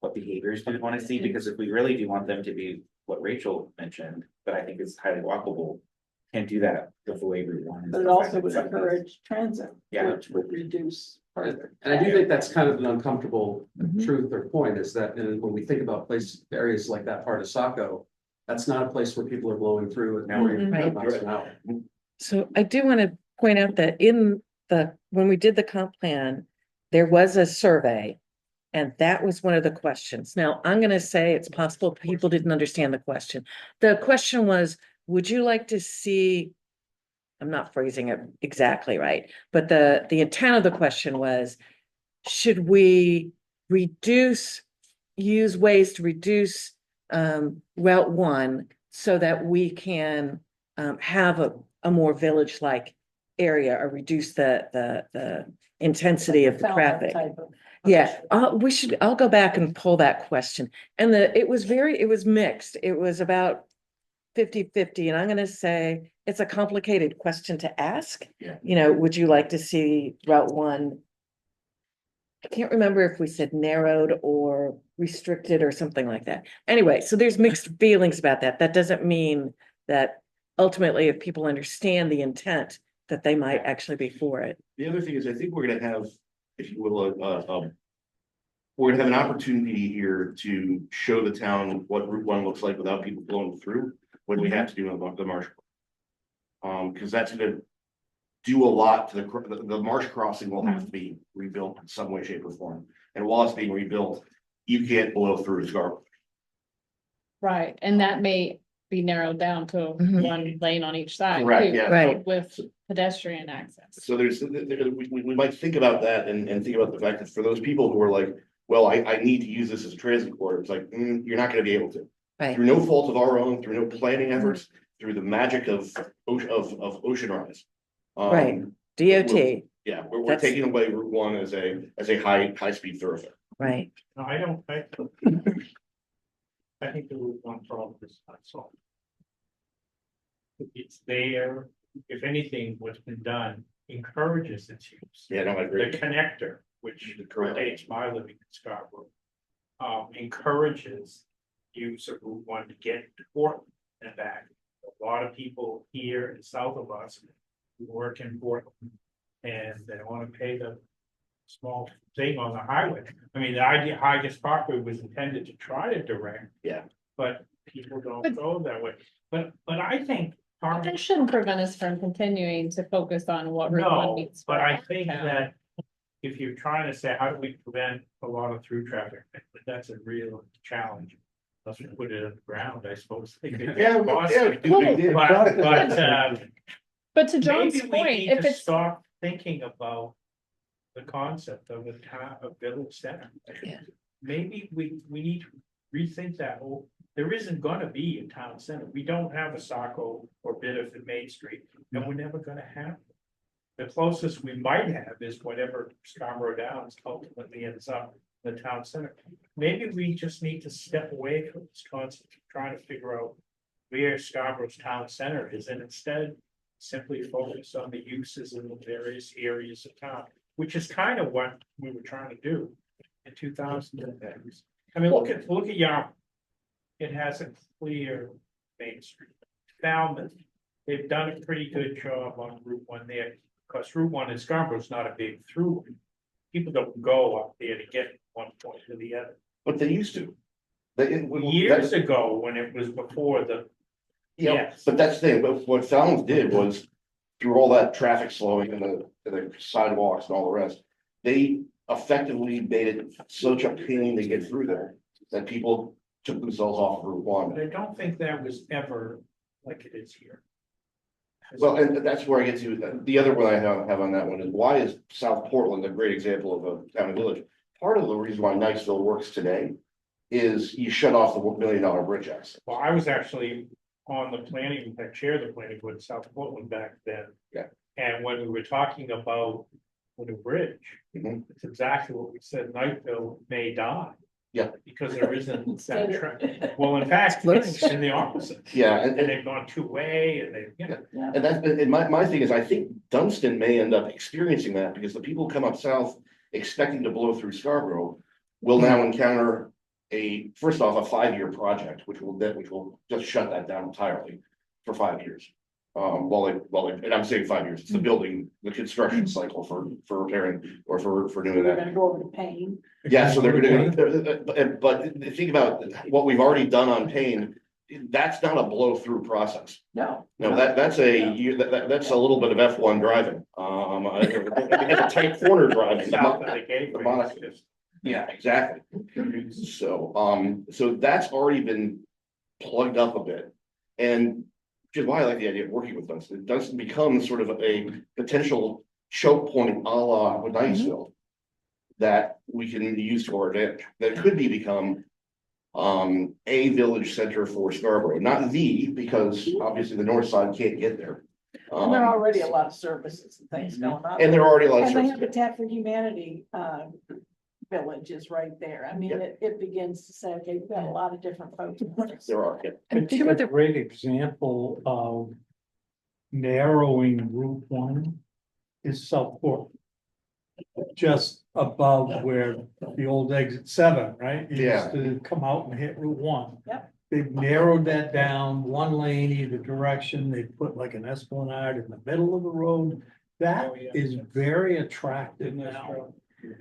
S8: what behaviors do we want to see? Because if we really do want them to be what Rachel mentioned, but I think is highly walkable, can't do that with the way Route 1 is.
S6: But it also
S8: designed
S6: would
S8: in some ways.
S6: encourage transit,
S8: Yeah.
S6: which would reduce further.
S9: And I do think that's kind of an uncomfortable
S3: Mhm.
S9: truth or point, is that when we think about areas like that part of Saco, that's not a place where people are blowing through at
S8: No.
S9: 45 miles an hour.
S3: So I do want to point out that when we did the comp plan, there was a survey. And that was one of the questions. Now, I'm going to say it's possible people didn't understand the question. The question was, would you like to see, I'm not phrasing it exactly right, but the intent of the question was, should we use ways to reduce Route 1 so that we can have a more village-like area, or reduce the intensity of the
S6: Felt
S3: traffic?
S6: type of-
S3: Yeah, I'll go back and pull that question. And it was mixed. It was about 50-50, and I'm gonna say it's a complicated question to ask.
S4: Yeah.
S3: Would you like to see Route 1? I can't remember if we said narrowed or restricted or something like that. Anyway, so there's mixed feelings about that. That doesn't mean that ultimately, if people understand the intent, that they might actually be for it.
S4: The other thing is, I think we're gonna have, if you will, we're gonna have an opportunity here to show the town what Route 1 looks like without people blowing through, when we have to do the marsh. Because that's gonna do a lot to the marsh crossing will have to be rebuilt in some way, shape, or form. And while it's being rebuilt, you can't blow through Scarborough.
S2: Right, and that may be narrowed down to
S3: Mhm.
S2: one lane on each side.
S4: Correct,
S2: too,
S4: yeah.
S3: Right.
S2: With pedestrian access.
S4: So we might think about that and think about the fact that for those people who are like, well, I need to use this as a transit corridor, it's like, you're not gonna be able to.
S3: Right.
S4: Through no fault of our own, through no planning efforts, through the magic of Ocean Rise.
S3: Right. DOT,
S4: Yeah, we're
S3: That's-
S4: taking away Route 1 as a high-speed thoroughfare.
S3: right.
S5: No, I think the Route 1 problem is not solved. It's there, if anything, what's been done encourages its use.
S4: Yeah, no, I agree.
S5: The connector, which
S4: Correct.
S5: relates my living in Scarborough, encourages use of Route 1 to get to Portland and back. A lot of people here and south of us who work in Portland, and they don't want to pay the small thing on the highway. I mean, the idea Highest Parkway was intended to try to direct.
S4: Yeah.
S5: But people don't
S2: But-
S5: go that way. But I think part of
S2: That shouldn't prevent us from continuing to focus on what Route 1
S5: no,
S2: means.
S5: but
S2: for
S5: I
S2: our
S5: think
S2: town.
S5: that if you're trying to say, how do we prevent a lot of through traffic, that's a real challenge. Let's put it on the ground, I suppose. They could-
S4: Yeah, we did.
S2: But to John's
S5: maybe we
S2: point,
S5: need
S2: if
S5: to
S2: it's,
S5: stop thinking about the concept of a town, a village center.
S3: Yeah.
S5: Maybe we need to rethink that whole, there isn't gonna be a town center. We don't have a Saco or Biddeford at Main Street, and we're never gonna have. The closest we might have is whatever Scarborough Downs ultimately ends up in the town center. Maybe we just need to step away from this concept of trying to figure out where Scarborough's town center is, and instead simply focus on the uses in the various areas of town, which is kind of what we were trying to do in 2010. I mean, look at Yarmouth. It has a clear Main Street. Falmouth, they've done a pretty good job on Route 1 there, because Route 1 in Scarborough is not a big through. People don't go up there to get one point to the other.
S4: But they used to.
S5: Years ago, when it was before the
S4: Yeah,
S5: Yes.
S4: but that's the thing, but what Falmouth did was through all that traffic slowing and the sidewalks and all the rest, they effectively made it such a pain to get through there that people took themselves off of Route
S5: But
S4: One.
S5: I don't think that was ever like it is here.
S4: Well, and that's where I get to, the other one I have on that one is why is South Portland a great example of a town and village? Part of the reason why Niceville works today is you shut off the $1 million bridge access.
S5: Well, I was actually on the planning, I chaired the planning board in South Portland back then.
S4: Yeah.
S5: And when we were talking about the new bridge,
S4: Mhm.
S5: it's exactly what we said, Knightville may die.
S4: Yeah.
S5: Because there isn't that track. Well, in fact, it's in the opposite.
S4: Yeah,
S5: And they've gone two-way and they, you know,
S4: and that's, and my thing is, I think Dunstan may end up experiencing that because the people who come up south expecting to blow through Scarborough will now encounter first off, a 5-year project, which will just shut that down entirely for 5 years. And I'm saying 5 years, it's the building, the construction cycle for repairing or for doing
S6: We're
S4: that.
S6: gonna go over to Payne.
S4: Yeah, so they're gonna, but think about what we've already done on Payne, that's not a blow through process.
S6: No.
S4: No, that's that's a little bit of F1 driving, it's a tight corner driving.
S5: south of the gateway.
S4: Monica.
S5: it's just-
S4: Yeah, exactly. So that's already been plugged up a bit. And which is why I like the idea of working with Dunstan. It doesn't become sort of a potential choke point a la with Niceville that we can use to our advantage. That could become a village center for Scarborough, not the, because obviously the north side can't get there.
S6: And there are already a lot of services and things going on.
S4: And there are already a lot of
S6: And the
S4: services.
S6: Habitat for Humanity, village is right there. I mean,
S4: Yeah.
S6: it begins to say, okay, we've got a lot of different folks.
S4: There are, yeah.
S1: I
S3: And
S1: think
S3: two
S1: a
S3: other,
S1: great example of narrowing Route 1 is South Portland. Just above where the old exit 7, right? It
S4: Yeah.
S1: used to come out and hit Route 1.
S6: Yep.
S1: They've narrowed that down, one lane either direction. They put like an esplanade in the middle of the road. That
S5: Oh, yeah.
S1: is very attractive now.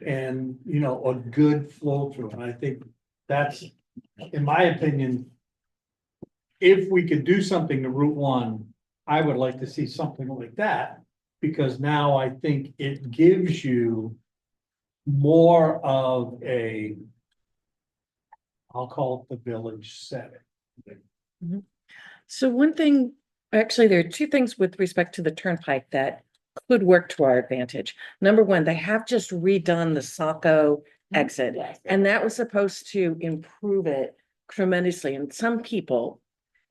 S1: And, you know, a good flow through, and I think that's, in my opinion. If we could do something to Route 1, I would like to see something like that. Because now I think it gives you more of a, I'll call it the village setting.
S3: so one thing, actually, there are two things with respect to the turnpike that could work to our advantage. Number one, they have just redone the Saco exit,
S6: Yes.
S3: and that was supposed to improve it tremendously. And some people,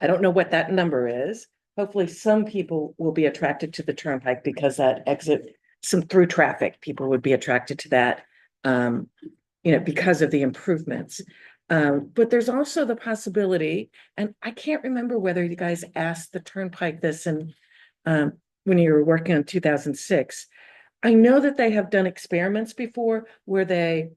S3: I don't know what that number is, hopefully some people will be attracted to the turnpike because that exit, some through traffic, people would be attracted to that, because of the improvements. But there's also the possibility, and I can't remember whether you guys asked the turnpike this and when you were working on 2006. I know that they have done experiments before where they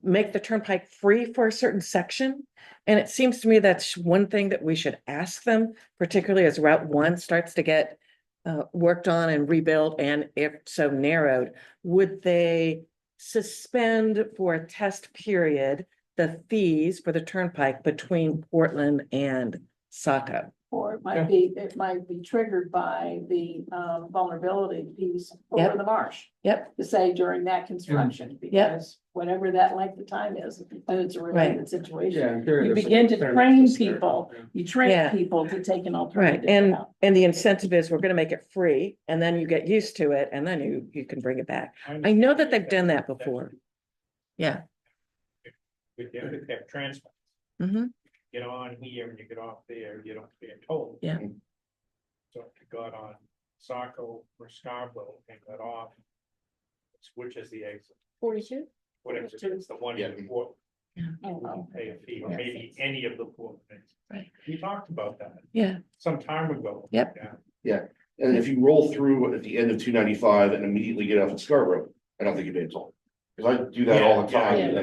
S3: make the turnpike free for a certain section. And it seems to me that's one thing that we should ask them, particularly as Route 1 starts to get worked on and rebuilt, and if so narrowed, would they suspend for a test period the fees for the turnpike between Portland and Saco?
S6: Or
S1: Yeah.
S6: it might be triggered by the vulnerability piece over
S3: Yep.
S6: the marsh.
S3: Yep.
S6: To say during that construction, because whatever that length of time is, and it's a related situation. You begin to train people, you train
S3: Yeah.
S6: people to take an
S3: Right,
S6: alternative.
S3: and
S6: route.
S3: the incentive is we're gonna make it free, and then you get used to it, and then you can bring it back. I know that they've done that before. Yeah.
S5: We have transport.
S3: Hmm.
S5: Get on here and you get off there, you don't get told.
S3: Yeah.
S5: So if you got on Saco or Scarborough and got off, which is the exit,
S3: 42?
S5: whatever, it's the one
S4: Yeah.
S5: in Port,
S6: Oh,
S5: pay a fee, or
S3: Yeah.
S5: maybe any of the four things.
S3: Right.
S5: We talked about that
S3: Yeah,
S5: some time ago.
S3: Yep.
S5: Yeah.
S4: And if you roll through at the end of 295 and immediately get off at Scarborough, I don't think you'd be told. Because I do that all the time
S6: Yeah.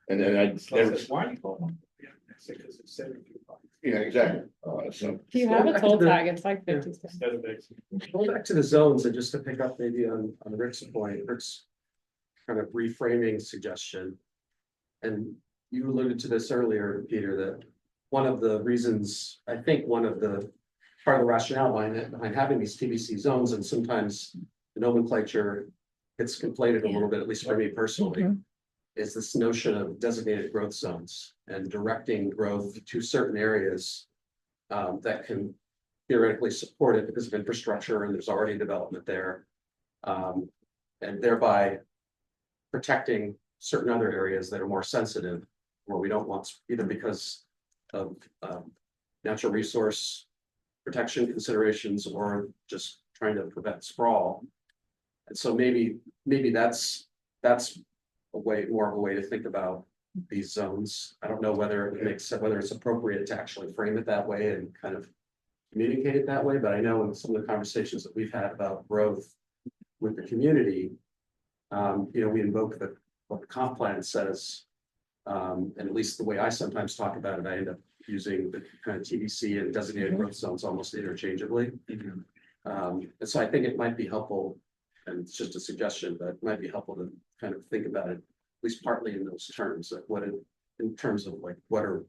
S4: and I
S5: So I
S4: never,
S5: said, why are you going? Yeah, it's because it's 75.
S4: yeah, exactly. So,
S2: If you have a toll tag, it's like 50 cents.
S5: Instead of exit.
S9: Going back to the zones and just to pick up maybe on Rick's point, Rick's kind of reframing suggestion. And you alluded to this earlier, Peter, that one of the reasons, I think one of the part of the rationale behind having these TBC zones, and sometimes the nomenclature gets conflated a little bit, at least for me personally, is this notion of designated growth zones and directing growth to certain areas that can theoretically support it because of infrastructure and there's already development there. And thereby protecting certain other areas that are more sensitive, where we don't want, either because of natural resource protection considerations or just trying to prevent sprawl. And so maybe that's a way, more of a way to think about these zones. I don't know whether it makes, whether it's appropriate to actually frame it that way and kind of communicate it that way, but I know in some of the conversations that we've had about growth with the community, we invoke what the comp plan says, and at least the way I sometimes talk about it, I end up using the kind of TBC and designated growth zones almost interchangeably. And so I think it might be helpful, and it's just a suggestion, but it might be helpful to kind of think about it, at least partly in those terms, like in terms of like what are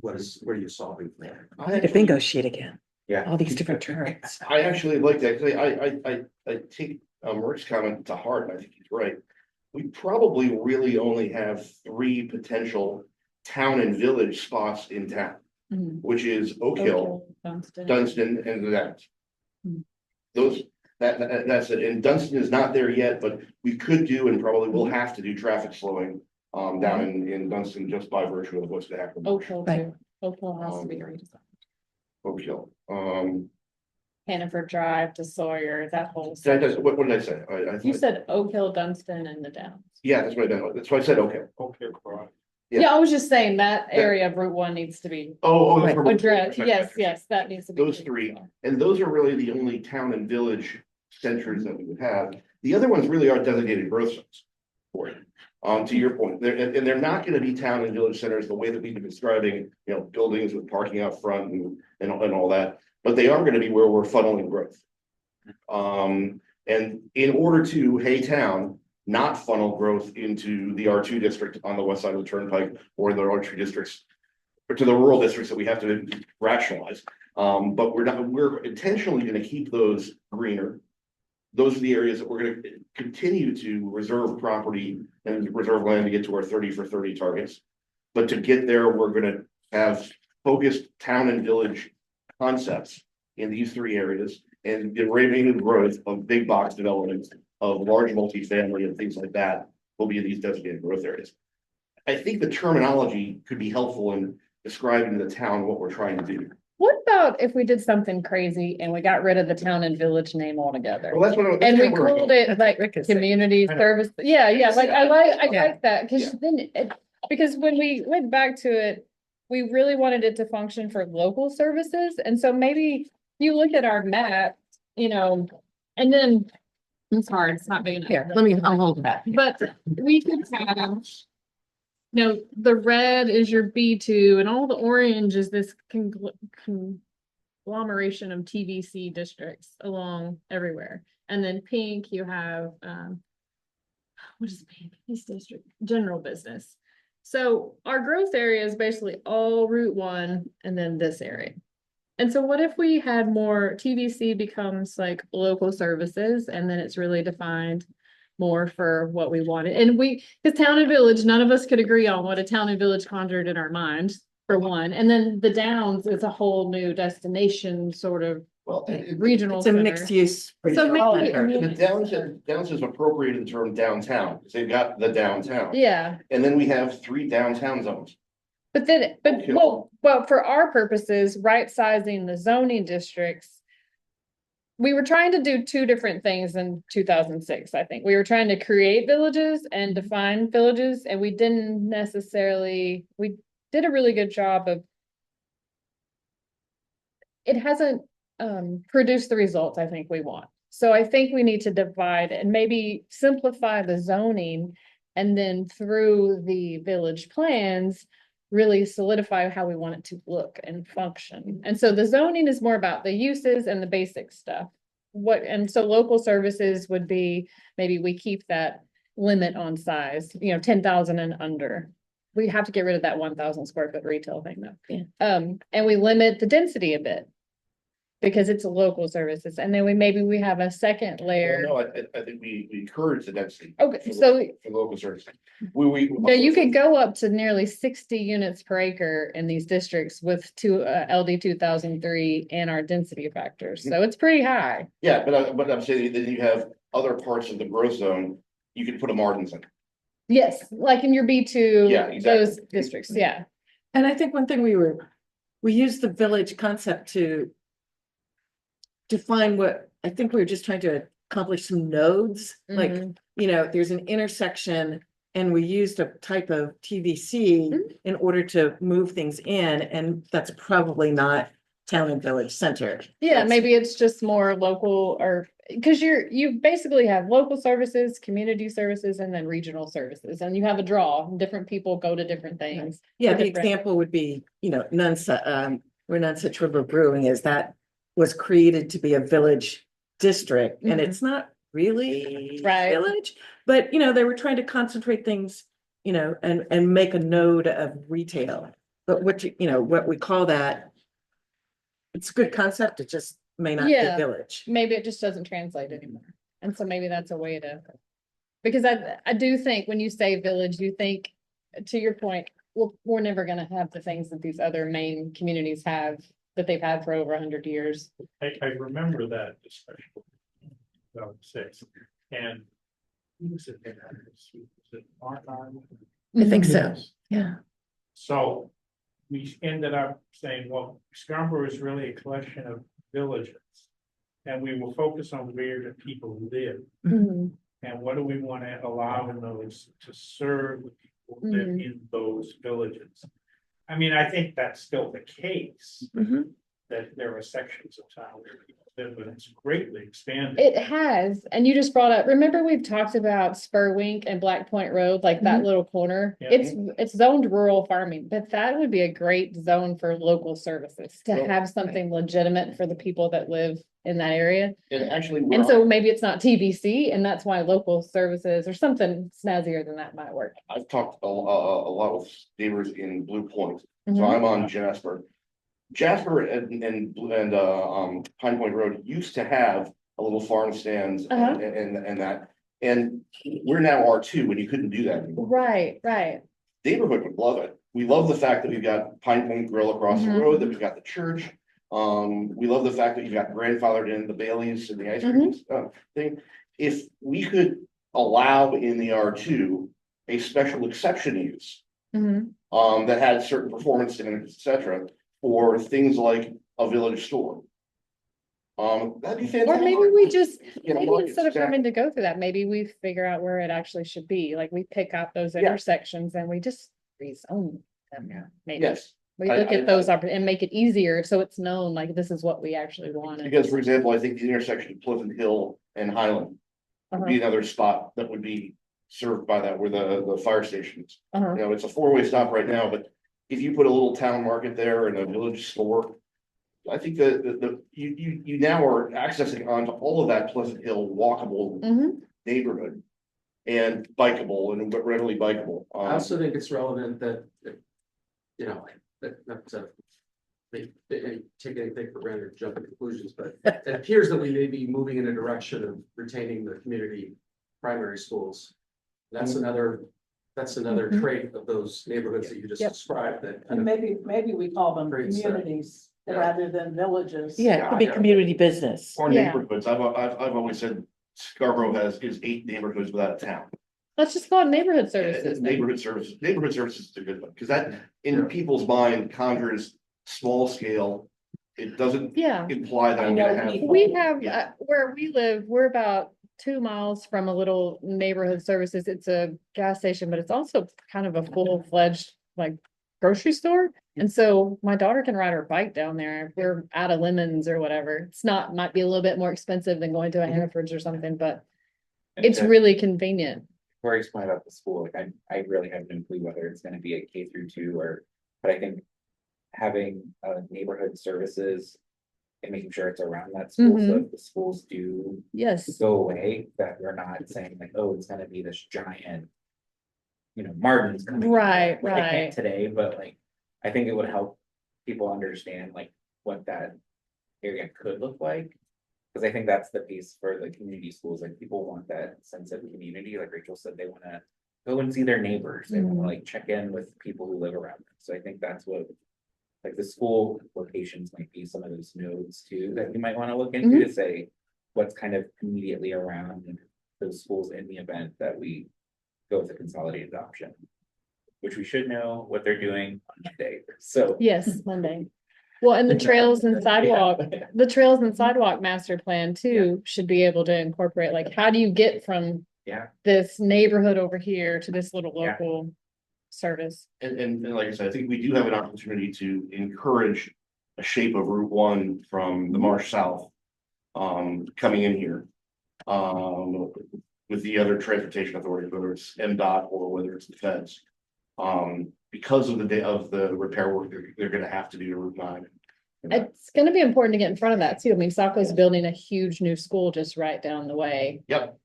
S9: you solving for?
S3: The bingo sheet again.
S8: Yeah.
S3: All these different terms.
S4: I actually like that, because I take Rick's comment to heart, and I think he's right. We probably really only have 3 potential town and village spots in town, which is Oak Hill, Dunstan, and the Downs. That's it, and Dunstan is not there yet, but we could do and probably will have to do traffic slowing down in Dunstan just by virtue of what's gonna happen.
S2: Oak Hill
S3: Right.
S2: too. Oak Hill has to be redesigned.
S4: Oak Hill.
S2: Hannaford Drive to Sawyer, that whole.
S4: What did I say?
S2: You said Oak Hill, Dunstan, and the Downs.
S4: Yeah, that's what I meant. That's why I said okay.
S5: Okay, right.
S4: Yeah.
S2: Yeah, I was just saying that area of Route 1 needs to be
S4: Right.
S2: addressed. Yes, that needs to be.
S4: Those 3, and those are really the only town and village centers that we would have. The other ones really are designated growth zones for it. To your point, they're not going to be town and village centers the way that we've been describing, buildings with parking out front and all that, but they are going to be where we're funneling growth. And in order to, hey, town, not funnel growth into the R2 district on the west side of the turnpike or the R2 districts, or to the rural districts that we have to rationalize. But we're intentionally going to keep those greener. Those are the areas that we're going to continue to reserve property and reserve land to get to our 30 for 30 targets. But to get there, we're going to have focused town and village concepts in these 3 areas, and the remaining growth of big box developments of large multifamily and things like that will be in these designated growth areas. I think the terminology could be helpful in describing to the town what we're trying to do.
S2: What about if we did something crazy and we got rid of the town and village name altogether?
S4: Well, that's
S2: And we
S4: kind of where I'm
S2: called
S4: going.
S2: it like
S3: Rick is saying.
S2: community
S4: I know.
S2: service. Yeah, like I
S3: Yeah.
S2: like that, because then because when we went back to it, we really wanted it to function for local services. And so maybe you look at our map, and then it's hard, it's not big enough.
S3: Here, I'll hold that.
S2: But we could have, the red is your B2 and all the orange is this conglomeration of TVC districts along everywhere. And then pink, you have, what is pink? This district, general business. So our growth area is basically all Route 1 and then this area. And so what if we had more TVC becomes like local services, and then it's really defined more for what we wanted. And because town and village, none of us could agree on what a town and village conjured in our mind, for one. And then the Downs is a whole new destination, sort of regional.
S3: It's a
S2: center.
S3: mixed use.
S2: So maybe-
S4: The Downs is appropriated the term downtown, because they've got the downtown.
S2: Yeah,
S4: And then we have 3 downtown zones. Okay.
S2: well, for our purposes, right sizing the zoning districts. We were trying to do 2 different things in 2006, I think. We were trying to create villages and define villages, and we did a really good job of. It hasn't produced the results I think we want. So I think we need to divide and maybe simplify the zoning, and then through the village plans, really solidify how we want it to look and function. And so the zoning is more about the uses and the basic stuff. And so local services would be, maybe we keep that limit on size, 10,000 and under. we have to get rid of that 1,000 square foot retail thing though.
S3: Yeah.
S2: And we limit the density a bit. Because it's a local services, and then maybe we have a second layer.
S4: No, I think we encourage the density.
S2: Okay,
S4: for
S2: so
S4: For local services. We.
S2: no, you could go up to nearly 60 units per acre in these districts with LD 2003 and our density factors, so it's pretty high.
S4: Yeah, but I'm saying that you have other parts of the growth zone, you could put a Martins in.
S2: Yes, like in your B2,
S4: Yeah, exactly.
S2: those districts, yeah.
S3: And I think one thing we used the village concept to define what, I think we were just trying to accomplish some nodes, like,
S2: Mhm.
S3: there's an intersection. And we used a type of TVC in order to move things in, and that's probably not town and village center.
S2: Yeah,
S3: That's-
S2: maybe it's just more local, or because you basically have local services, community services, and then regional services, and you have a draw. Different people go to different things.
S3: Yeah,
S2: for
S3: the
S2: different-
S3: example would be, Nunsa, where Nunsa River Brewing is, that was created to be a village district, and
S2: Mhm.
S3: it's not really
S2: Right.
S3: village, but they were trying to concentrate things, and make a node of retail. But what we call that, it's a good concept, it just may not be
S2: Yeah.
S3: village.
S2: Maybe it just doesn't translate anymore. And so maybe that's a way to. Because I do think when you say village, you think, to your point, well, we're never gonna have the things that these other main communities have, that they've had for over 100 years.
S5: I remember that discussion. 6, and who was it? Was it Mark?
S3: I think so, yeah.
S5: So we ended up saying, well, Scarborough is really a collection of villages. And we will focus on where the people live
S2: Mhm.
S5: and what do we want to allow in those to serve the people who live in those villages. I mean, I think that's still the case,
S3: Mhm.
S5: that there are sections of town where people live, but it's greatly expanded.
S2: It has, and you just brought up, remember we've talked about Spurwink and Black Point Road, like that little corner?
S5: Yeah.
S2: It's zoned rural farming, but that would be a great zone for local services, to
S4: Well,
S2: have something legitimate for the people that live in that area.
S4: And actually.
S2: And so maybe it's not TBC, and that's why local services or something snazzier than that might work.
S4: I've talked a lot with neighbors in Blue Point, so
S2: Mhm.
S4: I'm on Jasper. Jasper and Pine Point Road used to have a little farm stands
S2: Uh-huh.
S4: and that. And we're now R2 and you couldn't do that anymore.
S2: Right.
S4: Neighborhood would love it. We love the fact that we've got Pine Point Grill across the
S2: Mhm.
S4: road, that we've got the church. We love the fact that you've got grandfathered in the Baileys and the ice cream thing. If we could allow in the R2 a special exception use,
S2: Mhm.
S4: that had certain performance standards, et cetera, for things like a village store. That'd be
S2: Or
S4: fantastic.
S2: maybe we just,
S4: You know,
S2: maybe
S4: like,
S2: instead of
S4: exactly.
S2: having to go through that, maybe we figure out where it actually should be, like we pick out those
S4: Yeah.
S2: intersections and we just rezone them.
S8: Yeah.
S2: Maybe.
S4: Yes,
S2: We
S4: I-
S2: look
S4: I-
S2: at those and make it easier, so it's known, like, this is what we actually want.
S4: because for example, I think the intersection of Pleasant Hill and Highland would be another spot that would be served by that, where the fire stations.
S2: Uh-huh.
S4: You know, it's a four-way stop right now, but if you put a little town market there and a village store, I think that you now are accessing onto all of that Pleasant Hill walkable
S2: Mhm.
S4: neighborhood. And bikeable and readily bikeable.
S9: I also think it's relevant that, not to take anything for granted, jump to conclusions, but it appears that we may be moving in a direction of retaining the community primary schools. That's another
S2: Mhm.
S9: trait of those neighborhoods that you just
S2: Yep.
S9: described, that
S6: And
S9: kind of,
S6: maybe we call them
S9: Great start.
S6: communities
S9: Yeah.
S6: rather than villages.
S3: Yeah, it could be
S9: Yeah.
S3: community business.
S4: Or
S2: Yeah.
S4: neighborhoods. I've always said Scarborough is 8 neighborhoods without a town.
S2: Let's just call it neighborhood services. then.
S4: Neighborhood services is a good one, because that in people's mind conjures small scale. It doesn't
S2: Yeah.
S4: imply that I'm
S6: I know
S4: gonna have.
S6: people-
S2: We have,
S4: Yeah.
S2: where we live, we're about 2 miles from a little neighborhood services. It's a gas station, but it's also kind of a full-fledged like grocery store. And so my daughter can ride her bike down there if we're out of lemons or whatever. It's not, might be a little bit more expensive than going to a
S4: Mhm.
S2: Hannaford's or something, but it's
S8: Yeah.
S2: really convenient.
S8: Corey's point about the school, like I really have no clue whether it's gonna be a K-2 but I think having neighborhood services and making sure it's around that school, so if the schools do
S2: Yes.
S8: go away, that we're not saying like, oh, it's gonna be this giant Martin's coming.
S2: Right,
S8: which I
S2: right.
S8: can't today, but like, I think it would help people understand like what that area could look like. Cause I think that's the piece for the community schools, like people want that sense of community, like Rachel said, they wanna go and see their neighbors, they wanna like check in with people who live around them, so I think that's what. Like the school locations might be some of those nodes too, that you might wanna look into to say. What's kind of immediately around those schools in the event that we go with a consolidated option. Which we should know what they're doing on Monday, so.
S2: Yes, Monday. Well, and the trails and sidewalk master plan too should be able to incorporate, like, how do you get from
S8: Yeah,
S2: this neighborhood over here to this little
S8: Yeah.
S2: local service?
S4: And like I said, I think we do have an opportunity to encourage a shape of Route 1 from the marsh south. Coming in here. With the other transportation authorities, whether it's MDOT or whether it's the feds. Because of the day of the repair work they're gonna have to do to Route 9.
S2: It's gonna be important to get in front of that too. I mean, Saco's building a huge new school just right down the way.
S4: Yep,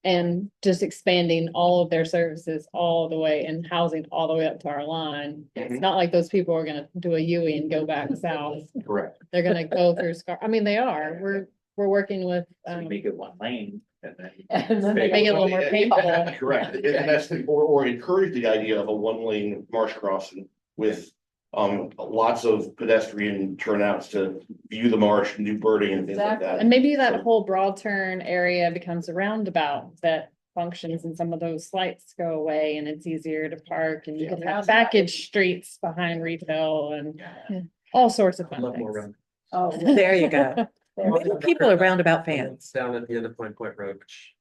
S2: And just expanding all of their services all the way and housing all the way up to our line. It's
S4: Mhm.
S2: not like those people are gonna do a U and go back south.
S4: correct.
S2: They're gonna go through I mean, they are. We're working with,
S8: so we make it one lane and then.
S6: And then
S2: Make it a little more painful.
S4: Correct, and that's, or encourage the idea of a one-lane marsh crossing with. Lots of pedestrian turnouts to view the marsh, new birding and things like
S6: Exactly.
S4: that.
S2: And maybe that whole broad turn area becomes a roundabout that functions and some of those lights go away and it's easier to park and you can have backage streets behind retail and all sorts of
S9: I
S2: fun
S9: love more
S2: things.
S9: around.
S6: Oh,
S3: There you go. Maybe people are roundabout fans.
S9: Down at the end of Point Road, which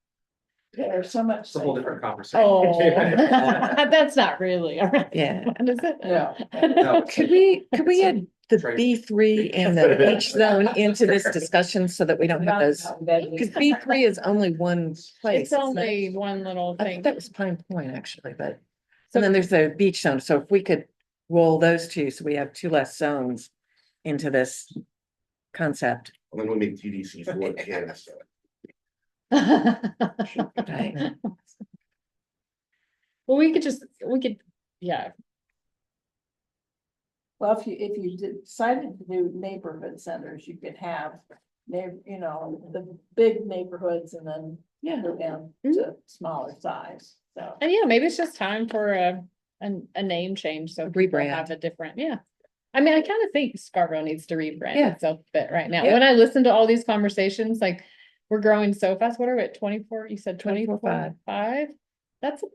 S6: there's so much.
S9: is a whole different conversation.
S2: Oh, that's not really, all right.
S3: Yeah.
S2: What is it?
S6: Yeah.
S9: No,
S3: Could we add the
S9: Right.
S3: B3 and the beach zone into this discussion so that we don't have those? Because B3 is only one place.
S2: It's only one little
S3: I
S2: thing.
S3: think that was Pine Point actually, but,
S2: So-
S3: and then there's the beach zone. So if we could roll those two, so we have two less zones into this concept.
S4: And then we make TDC for what it can, so.
S3: Right.
S2: Well, we could, yeah,
S6: Well, if you decided to do neighborhood centers, you could have, the big neighborhoods and then
S3: Yeah.
S6: go down to smaller size, so.
S2: and yeah, maybe it's just time for a name change, so people
S3: Rebrand.
S2: have a different, yeah. I mean, I kind of think Scarborough needs to rebrand
S3: Yeah.
S2: itself a bit right now.
S3: Yeah.
S2: When I listen to all these conversations, like, we're growing so fast. What are we at 24? You said
S3: 24.5.
S2: 24.5? That's a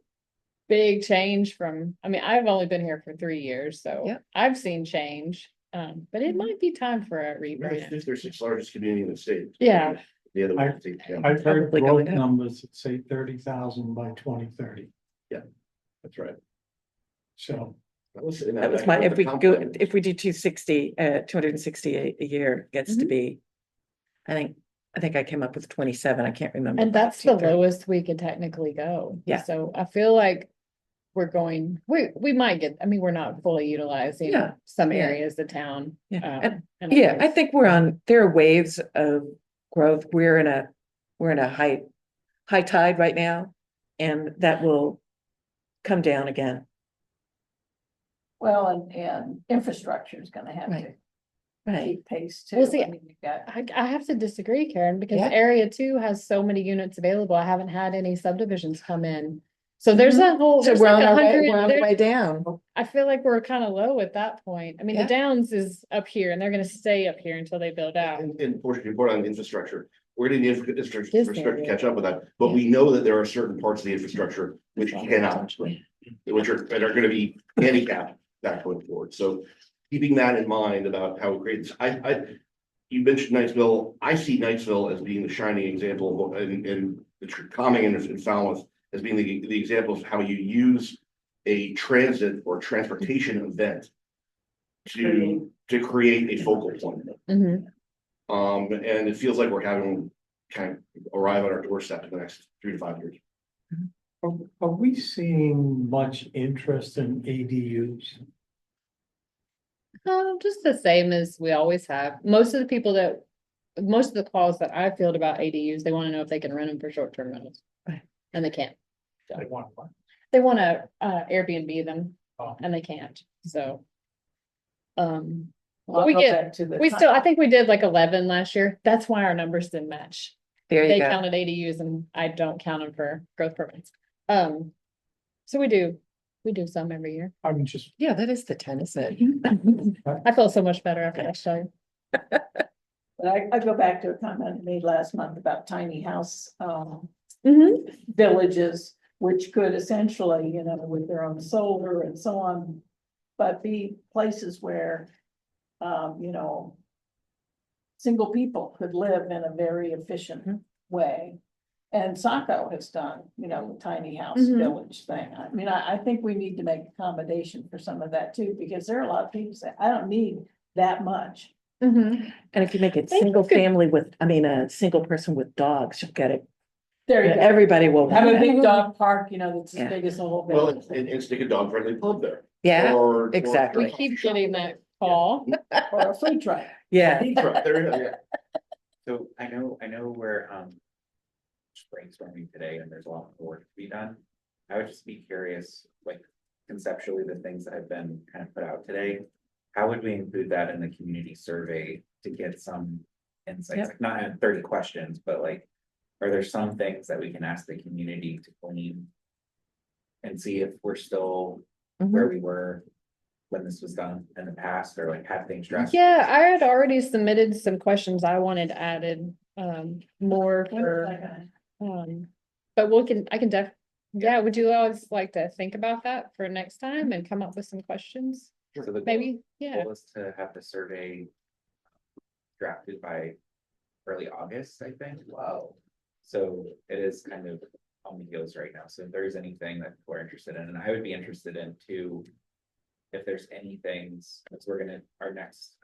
S2: big change from, I mean, I've only been here for 3 years, so
S3: Yeah.
S2: I've seen change. But it might be time for a rebrand.
S4: It's their sixth largest community in the state.
S2: Yeah.
S4: The other one, yeah,
S1: I've heard
S3: Probably
S1: growth
S3: going up.
S1: numbers that say 30,000 by 2030,
S4: that's right.
S1: so.
S3: That was my, if we go, if we do 260, 260 a year gets to be, I think I came up with 27. I can't remember.
S2: And that's the lowest we could technically go.
S3: Yeah.
S2: So I feel like we might get, I mean, we're not fully utilizing
S3: Yeah.
S2: some
S3: Yeah.
S2: areas of town.
S3: Yeah.
S2: and
S3: Yeah, I
S2: others.
S3: think there are waves of growth. We're in a high tide right now, and that will come down again.
S6: Well, and infrastructure is gonna have to
S3: Right. Right.
S6: keep pace too.
S2: Well, see,
S6: I mean, you've got.
S2: I have to disagree, Karen, because
S3: Yeah.
S2: area 2 has so many units available. I haven't had any subdivisions come in. So there's a whole.
S3: So
S2: there's
S3: we're
S2: like
S3: on our way,
S2: 100
S3: we're on the
S2: there-
S3: way down.
S2: I feel like we're kind of low at that point. I mean, the
S3: Yeah.
S2: Downs is up here and they're gonna stay up here until they build out.
S4: And portion report on infrastructure, we're getting the infrastructure
S2: This
S4: to
S2: area.
S4: catch up with that, but we know that there are certain parts of the infrastructure which cannot. That are gonna be handicapped that going forward, so keeping that in mind about how it creates, you mentioned Knightsville, I see Knightsville as being the shining example of, in the Calming and Falmouth as being the example of how you use a transit or transportation event to create a focal point.
S2: Mhm.
S4: And it feels like we're having kind of arrive at our doorstep in the next 3 to 5 years.
S1: Are we seeing much interest in ADUs?
S2: Just the same as we always have. Most of the calls that I field about ADUs, they want to know if they can rent them for short-term rentals.
S3: Right.
S2: And they can't.
S1: They want one.
S2: They wanna Airbnb them
S1: Oh.
S2: and they can't, so.
S6: Well, I'll
S2: We
S6: go
S2: get,
S6: back to the
S2: we
S6: time.
S2: still, I think we did like 11 last year. That's why our numbers didn't match.
S3: There you
S2: They
S3: go.
S2: counted ADUs and I don't count them for growth permits. So we do some every year.
S1: I can just,
S3: Yeah, that is the 10, isn't it?
S2: I feel so much better after that show.
S6: But I go back to a comment I made last month about tiny house,
S2: Mhm.
S6: villages, which could essentially, you know, with their own solar and so on, but be places where, you know, single people could live in a very efficient way. And Saco has done, you know, the tiny house
S2: Mhm.
S6: village thing. I mean, I think we need to make accommodation for some of that too, because there are a lot of people say, I don't need that much.
S2: Mhm.
S3: And if you make it
S2: Thank
S3: single
S2: you.
S3: family with, I mean, a single person with dogs, you'll get it.
S6: There you go.
S3: Everybody will
S6: Have
S3: want
S6: a
S3: that.
S6: big dog park, you know, that's
S3: Yeah.
S6: as big as a whole
S4: Well,
S6: village.
S4: and stick a dog friendly pub there.
S3: Yeah,
S4: Or
S3: exactly.
S2: We keep getting that call.
S6: Or a food truck.
S3: yeah.
S4: There you go.
S8: So I know we're just brainstorming today and there's a lot more work to be done. I would just be curious, like conceptually, the things that have been kind of put out today. How would we include that in the community survey to get some insights?
S3: Yep.
S8: Like not 30 questions, but like, are there some things that we can ask the community to glean? And see if we're still where we were when this was done in the past, or like have things drastically?
S2: Yeah, I had already submitted some questions I wanted added, more for, but I can yeah, would you always like to think about that for next time and come up with some questions?
S8: So the goal-
S2: Maybe, yeah.
S8: goal is to have the survey drafted by early August, I think. Wow. So it is kind of on the heels right now. So if there's anything that people are interested in, and I would be interested in too, if there's any things, because our next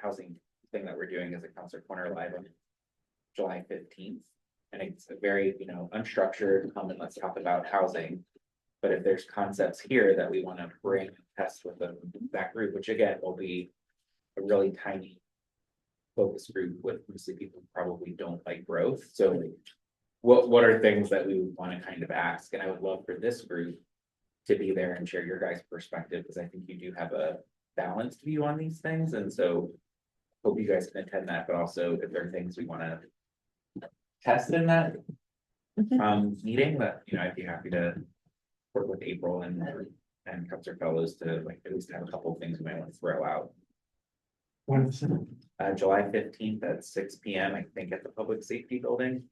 S8: housing thing that we're doing is a concert corner live on July 15th. And it's a very, unstructured, come and let's talk about housing. But if there's concepts here that we want to bring and test with that group, which again will be a really tiny focus group with mostly people who probably don't like growth. So what are things that we would want to kind of ask? And I would love for this group to be there and share your guys' perspective, because I think you do have a balanced view on these things. And so hope you guys can attend that, but also if there are things we want to test in that meeting, that I'd be happy to work with April and Counselor Fellows to like at least have a couple of things we might want to throw out.
S1: when is it?
S8: July 15th at 6 p.m. I think at the Public Safety Building.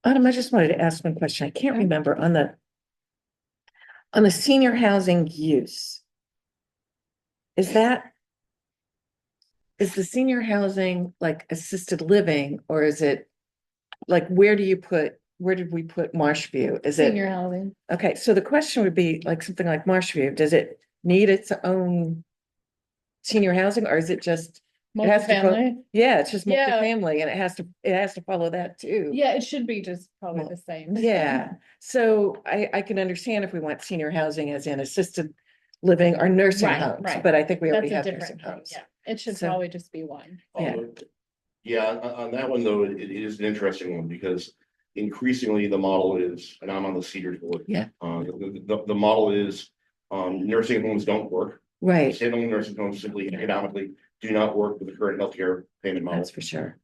S3: Autumn, I just wanted to ask one question. I can't remember on the senior housing use. Is the senior housing like assisted living, or is it like, where did we put Marshview? Is it,
S2: Senior housing.
S3: okay, so the question would be like something like Marshview, does it need its own senior housing, or is it just? It has to go-
S2: Multifamily.
S3: Yeah, it's just
S2: Yeah.
S3: multifamily and it has to follow that too.
S2: Yeah, it should be just probably
S3: Well,
S2: the same.
S3: Yeah, so I can understand if we want senior housing as in assisted living or nursing
S2: Right,
S3: homes,
S2: right.
S3: but I think we
S2: That's
S3: already
S2: a
S3: have nursing
S2: different thing,
S3: homes.
S2: yeah. It should
S3: So-
S2: probably just be one.
S3: Yeah.
S4: Yeah, on that one though, it is an interesting one because increasingly the model is, and I'm on the Cedars board.
S3: Yeah.
S4: The model is, nursing homes don't work.
S3: Right,
S4: Standalone nursing homes simply economically do not work with the current healthcare payment model.
S3: that's for sure.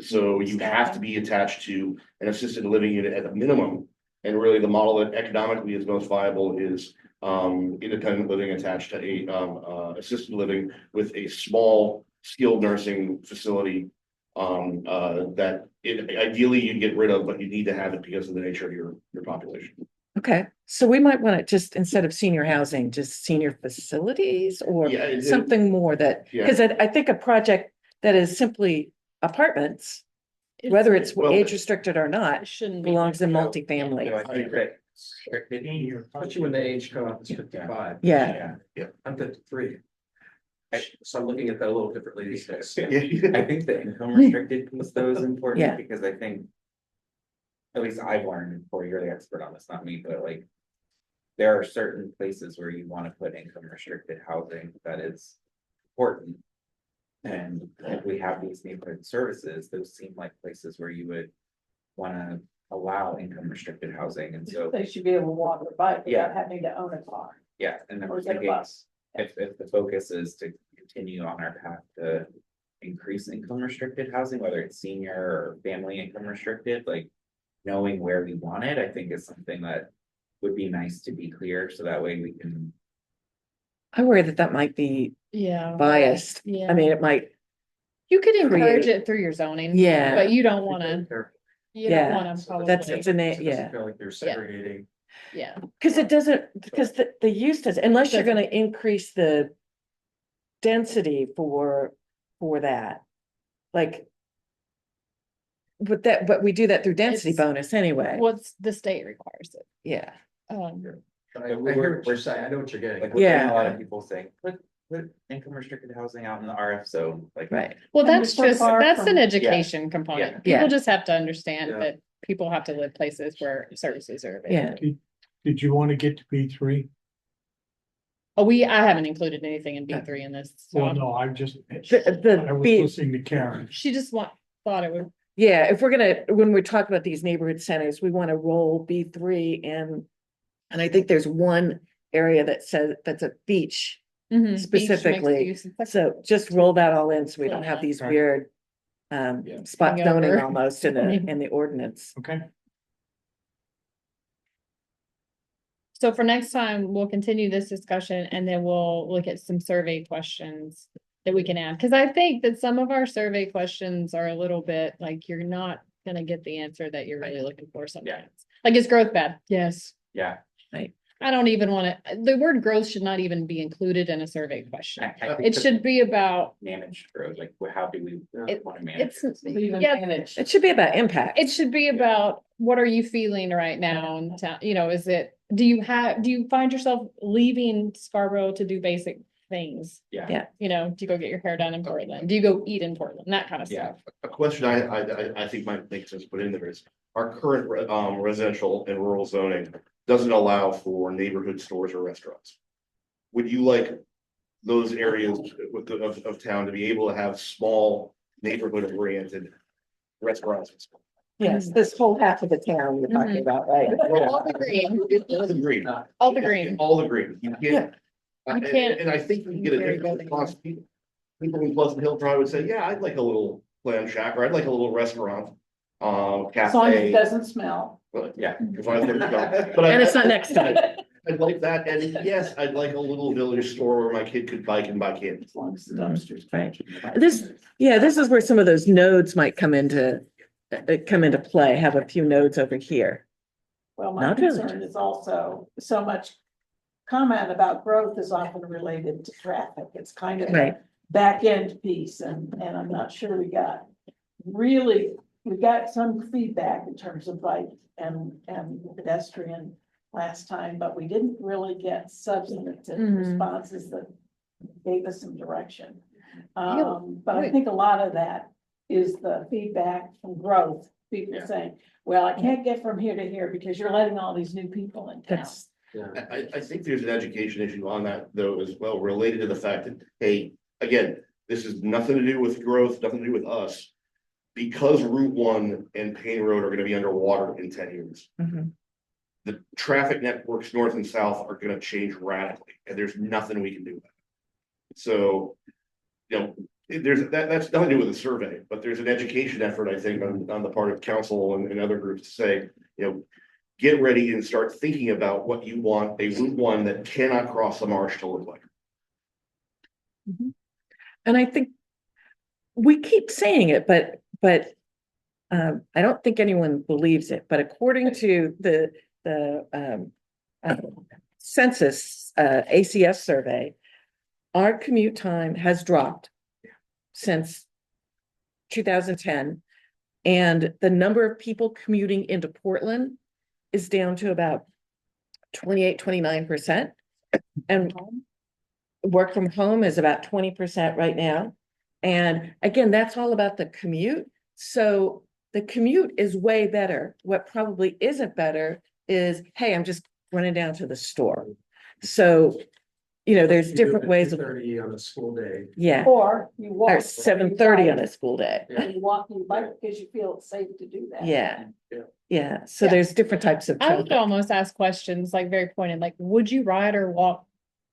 S4: So you have to be attached to an assisted living unit at a minimum. And really the model that economically is most viable is independent living attached to a assisted living with a small skilled nursing facility. That ideally you'd get rid of, but you need to have it because of the nature of your population.
S3: Okay, so we might want to just, instead of senior housing, just senior facilities or
S4: Yeah, it-
S3: something more that,
S4: Yeah.
S3: because I think a project that is simply apartments, whether it's
S4: Well-
S3: age restricted or not,
S2: It shouldn't be.
S3: belongs in
S8: So
S3: multifamily.
S8: I think that restricted
S9: Especially when the age cutoff is 55.
S3: Yeah,
S9: I'm 53. So I'm looking at that a little differently these days.
S8: I think the income restricted piece though is important,
S3: Yeah.
S8: because I think. At least I've learned, Corey, you're the expert on this, not me, but like. There are certain places where you want to put income restricted housing that is important. And if we have these neighborhood services, those seem like places where you would wanna allow income restricted housing, and so,
S6: They should be able to walk or bike
S8: Yeah.
S6: without having to own a car
S8: yeah, and I'm
S6: or
S8: just
S6: get a
S8: thinking,
S6: bus.
S8: if the focus is to continue on our path to increase income restricted housing, whether it's senior or family income restricted, like knowing where we want it, I think is something that would be nice to be clear, so that way we can,
S3: I worry that that might be
S2: Yeah.
S3: biased.
S2: Yeah.
S3: I mean, it might,
S2: You could encourage
S3: create-
S2: it through your zoning.
S3: Yeah.
S2: But you don't wanna, you don't
S3: Yeah.
S2: wanna
S3: that's,
S2: probably,
S3: it's a,
S9: It doesn't
S3: yeah.
S9: feel like they're segregating.
S2: yeah.
S3: Because it doesn't, because the use does, unless you're gonna increase the density for that. Like. But we do that through density
S2: It's-
S3: bonus anyway,
S2: What's the state requires it.
S3: yeah.
S9: I hear what you're saying, I know what you're getting.
S8: like,
S9: at.
S8: we're getting
S3: Yeah.
S8: a lot of people saying, put income restricted housing out in the RF zone, like.
S3: Right,
S2: Well,
S6: And
S2: that's
S6: so
S2: just,
S6: far
S2: that's
S6: from-
S2: an education component.
S3: Yeah.
S2: People just have to understand
S9: Yeah.
S2: that people have to live places where services are
S3: yeah.
S2: available.
S1: Did you want to get to B3?
S2: Oh, I haven't included anything in B3 in this,
S1: Well,
S2: so
S1: no, I just,
S3: The
S1: I was
S3: B,
S1: listening to Karen.
S2: she just thought it would,
S3: yeah, if we're gonna, when we talk about these neighborhood centers, we wanna roll B3 in. And I think there's one area that says, that's a beach,
S2: mhm, beach, mixed
S3: Specifically,
S2: use, it's like-
S3: so just roll that all in, so we don't have
S2: Yeah.
S3: these
S1: Okay.
S3: weird.
S9: Yeah.
S3: Spot zoning
S2: Hangover.
S3: almost in the ordinance.
S1: Okay,
S2: So for next time, we'll continue this discussion and then we'll look at some survey questions that we can add. Cause I think that some of our survey questions are a little bit like, you're not gonna get the answer that you're really looking for sometimes. Like, is growth bad? Yes.
S8: Yeah,
S2: I don't even wanna, the word growth should not even be included in a survey question.
S8: I think
S2: It
S8: that
S2: should be about,
S8: managed growth, like, how do we
S2: It-
S8: want to manage?
S2: it's,
S6: Even
S2: yeah,
S6: manage.
S3: It should be about impact.
S2: it should be about, what are you feeling right now in town, you know, is it, do you find yourself leaving Scarborough to do basic things?
S8: Yeah.
S2: You know, do you go get your hair done in Portland? Do you go eat in Portland? That kind of
S8: Yeah.
S2: stuff.
S4: A question I think might make sense to put in there is, our current residential and rural zoning doesn't allow for neighborhood stores or restaurants. Would you like those areas of town to be able to have small neighborhood oriented restaurants?
S3: Yes, this whole half of the town you're talking about, right?
S2: All the green,
S4: All the green.
S2: all the green.
S4: All the green. You can't.
S2: You can't-
S4: And I think we can get a
S2: Very
S4: different
S2: good.
S4: response. People in Pleasant Hill probably would say, yeah, I'd like a little clam shack, or I'd like a little restaurant.
S6: As long as it
S4: Cafe.
S6: doesn't smell.
S4: But
S8: Yeah.
S4: as long as there's no- but
S3: And it's not next time.
S4: I'd like that, and yes, I'd like a little village store where my kid could bike and buy candy.
S6: As long as the dumpsters.
S3: Right. This is where some of those nodes might come into play, have a few nodes over here.
S6: Well, my
S3: Not really.
S6: concern is also so much comment about growth is often related to traffic. It's kind of a
S3: Right.
S6: back end piece and I'm not sure we got some feedback in terms of bike and pedestrian last time, but we didn't really get substantive
S2: Mhm.
S6: responses that gave us some direction.
S2: Yeah.
S6: But I
S2: Right.
S6: think a lot of that is the feedback from growth. People
S8: Yeah.
S6: saying, well, I can't get from here to here because you're letting all these new people in town.
S3: That's,
S9: Yeah.
S4: I think there's an education issue on that though as well, related to the fact that, hey, again, this is nothing to do with growth, nothing to do with us. Because Route 1 and Payne Road are gonna be underwater in 10 years.
S3: mhm.
S4: The traffic networks north and south are gonna change radically, and there's nothing we can do about it. So, you know, that's nothing to do with the survey, but there's an education effort, I think, on the part of council and other groups to say, you know, get ready and start thinking about what you want a Route 1 that cannot cross the marsh to look like.
S3: And I think we keep saying it, but I don't think anyone believes it, but according to the census, ACS survey, our commute time has dropped since 2010. And the number of people commuting into Portland is down to about 29%. And work from home is about 20% right now. And again, that's all about the commute. So the commute is way better. What probably isn't better is, hey, I'm just running down to the store. So, there's different ways of,
S9: 30 on a school day.
S3: yeah,
S6: Or you walk.
S3: or 7:30 on a school day.
S9: Yeah.
S6: You walk, you bike because you feel it's safe to do that.
S3: Yeah.
S9: Yeah.
S3: Yeah, so
S2: Yeah.
S3: there's different types of
S2: I would
S3: traffic.
S2: almost ask questions like very pointed, like, would you ride or walk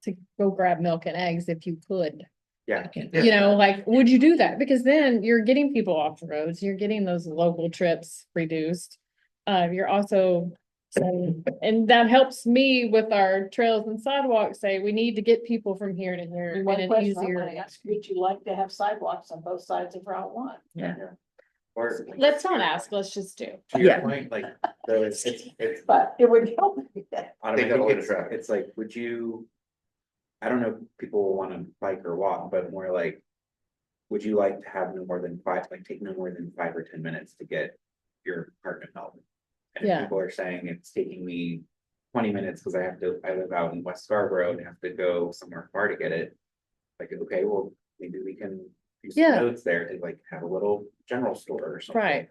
S2: to go grab milk and eggs if you could?
S8: Yeah.
S2: You know, like, would you do that? Because then you're getting people off the roads, you're getting those local trips reduced. You're also, and that helps me with our trails and sidewalks, say, we need to get people from here to here
S6: And
S2: in
S6: one
S2: an
S6: question I
S2: easier.
S6: want to ask, would you like to have sidewalks on both sides of Route 1?
S8: Or.
S2: Let's not ask, let's just do.
S8: To your
S3: Yeah.
S8: point, like, though, it's,
S6: But it would help me.
S8: I
S4: Take out all the traffic.
S8: it's like, would you? I don't know, if people will wanna bike or walk, but more like. Would you like to have no more than take no more than 5 or 10 minutes to get your apartment home? And if
S2: Yeah.
S8: people are saying it's taking me 20 minutes because I live out in West Scarborough and have to go somewhere far to get it. Like, okay, well, maybe we can use some
S2: Yeah.
S8: notes there to like have a little general store or something.
S2: Right.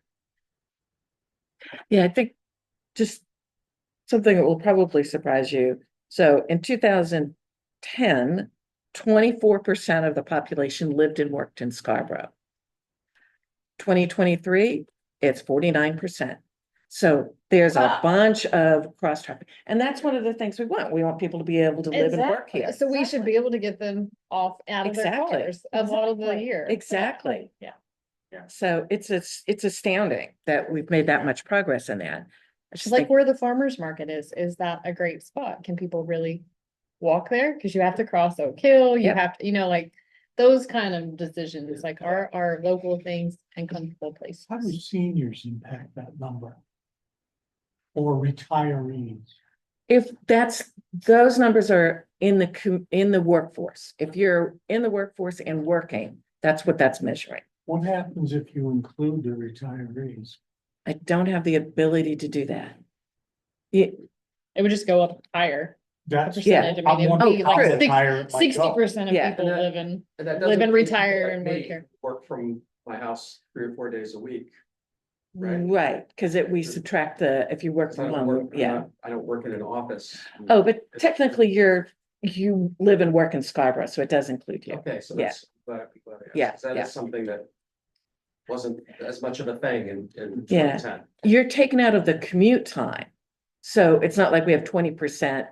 S3: Yeah, I think just something that will probably surprise you. So in 2010, 24% of the population lived and worked in Scarborough. 2023, it's 49%. So there's a
S6: Wow.
S3: bunch of cross traffic. And that's one of the things we want. We want people to be able to live and work
S6: Exactly.
S3: here.
S2: So we should be able to get them off out of their
S3: Exactly.
S2: cars a lot of the
S6: Exactly.
S2: year.
S3: Exactly.
S2: Yeah.
S3: So it's astounding that we've made that much progress in that. I just
S2: Like
S3: think,
S2: where the farmer's market is that a great spot? Can people really walk there? Cause you have to cross Oak Hill, you
S3: Yep.
S2: have to, like those kind of decisions, like our local things and comfortable places.
S1: How do seniors impact that number? Or retirees?
S3: if those numbers are in the workforce, if you're in the workforce and working, that's what that's measuring.
S1: What happens if you include the retirees?
S3: I don't have the ability to do that. Yeah,
S2: It would just go up higher.
S1: That's.
S2: Percentage. I mean, it would
S3: I'm
S2: be like
S3: true.
S2: 60% of
S3: Yeah.
S2: people
S9: And that-
S2: live in,
S9: And that
S2: live
S9: doesn't
S2: and
S9: mean people
S2: retire
S9: like
S2: and work
S9: me
S2: here.
S9: Work from my house 3 or 4 days a week. Right.
S3: right, because we subtract if you work
S9: So I
S3: from
S9: don't work,
S3: home, yeah.
S9: I don't work in an office.
S3: Oh, but technically you live and work in Scarborough, so it does include you.
S9: Okay, so
S3: Yeah.
S9: that's, glad I asked,
S3: Yeah,
S9: 'cause that
S3: yeah.
S9: is something that wasn't as much of a thing in
S3: Yeah.
S9: 2010.
S3: You're taken out of the commute time. So it's not like we have 20%,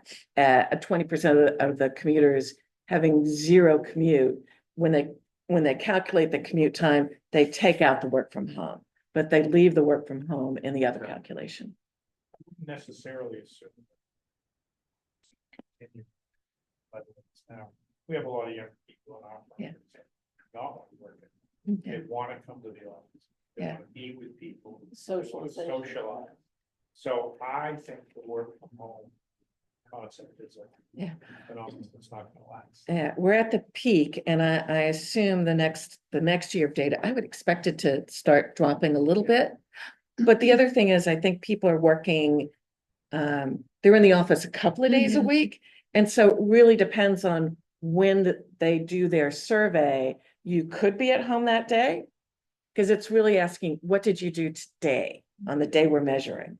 S3: 20% of the commuters having zero commute. When they calculate the commute time, they take out the work from home, but they leave the work from home in the other calculation.
S5: Necessarily assume. But now, we have a lot of young people in our.
S3: Yeah.
S5: Not want to work.
S3: Yeah.
S5: They want to come to the office. They
S3: Yeah.
S5: want to be with people. they wanna
S6: Socialization.
S5: Socialize. So I think the work from home concept is a.
S3: Yeah.
S5: Phenomenon that's not gonna last.
S3: Yeah, we're at the peak and I assume the next year of data, I would expect it to start dropping a little bit. But the other thing is, I think people are working, they're in the office a couple of days a
S2: Mhm.
S3: week. And so it really depends on when they do their survey. You could be at home that day. Because it's really asking, what did you do today on the day we're measuring?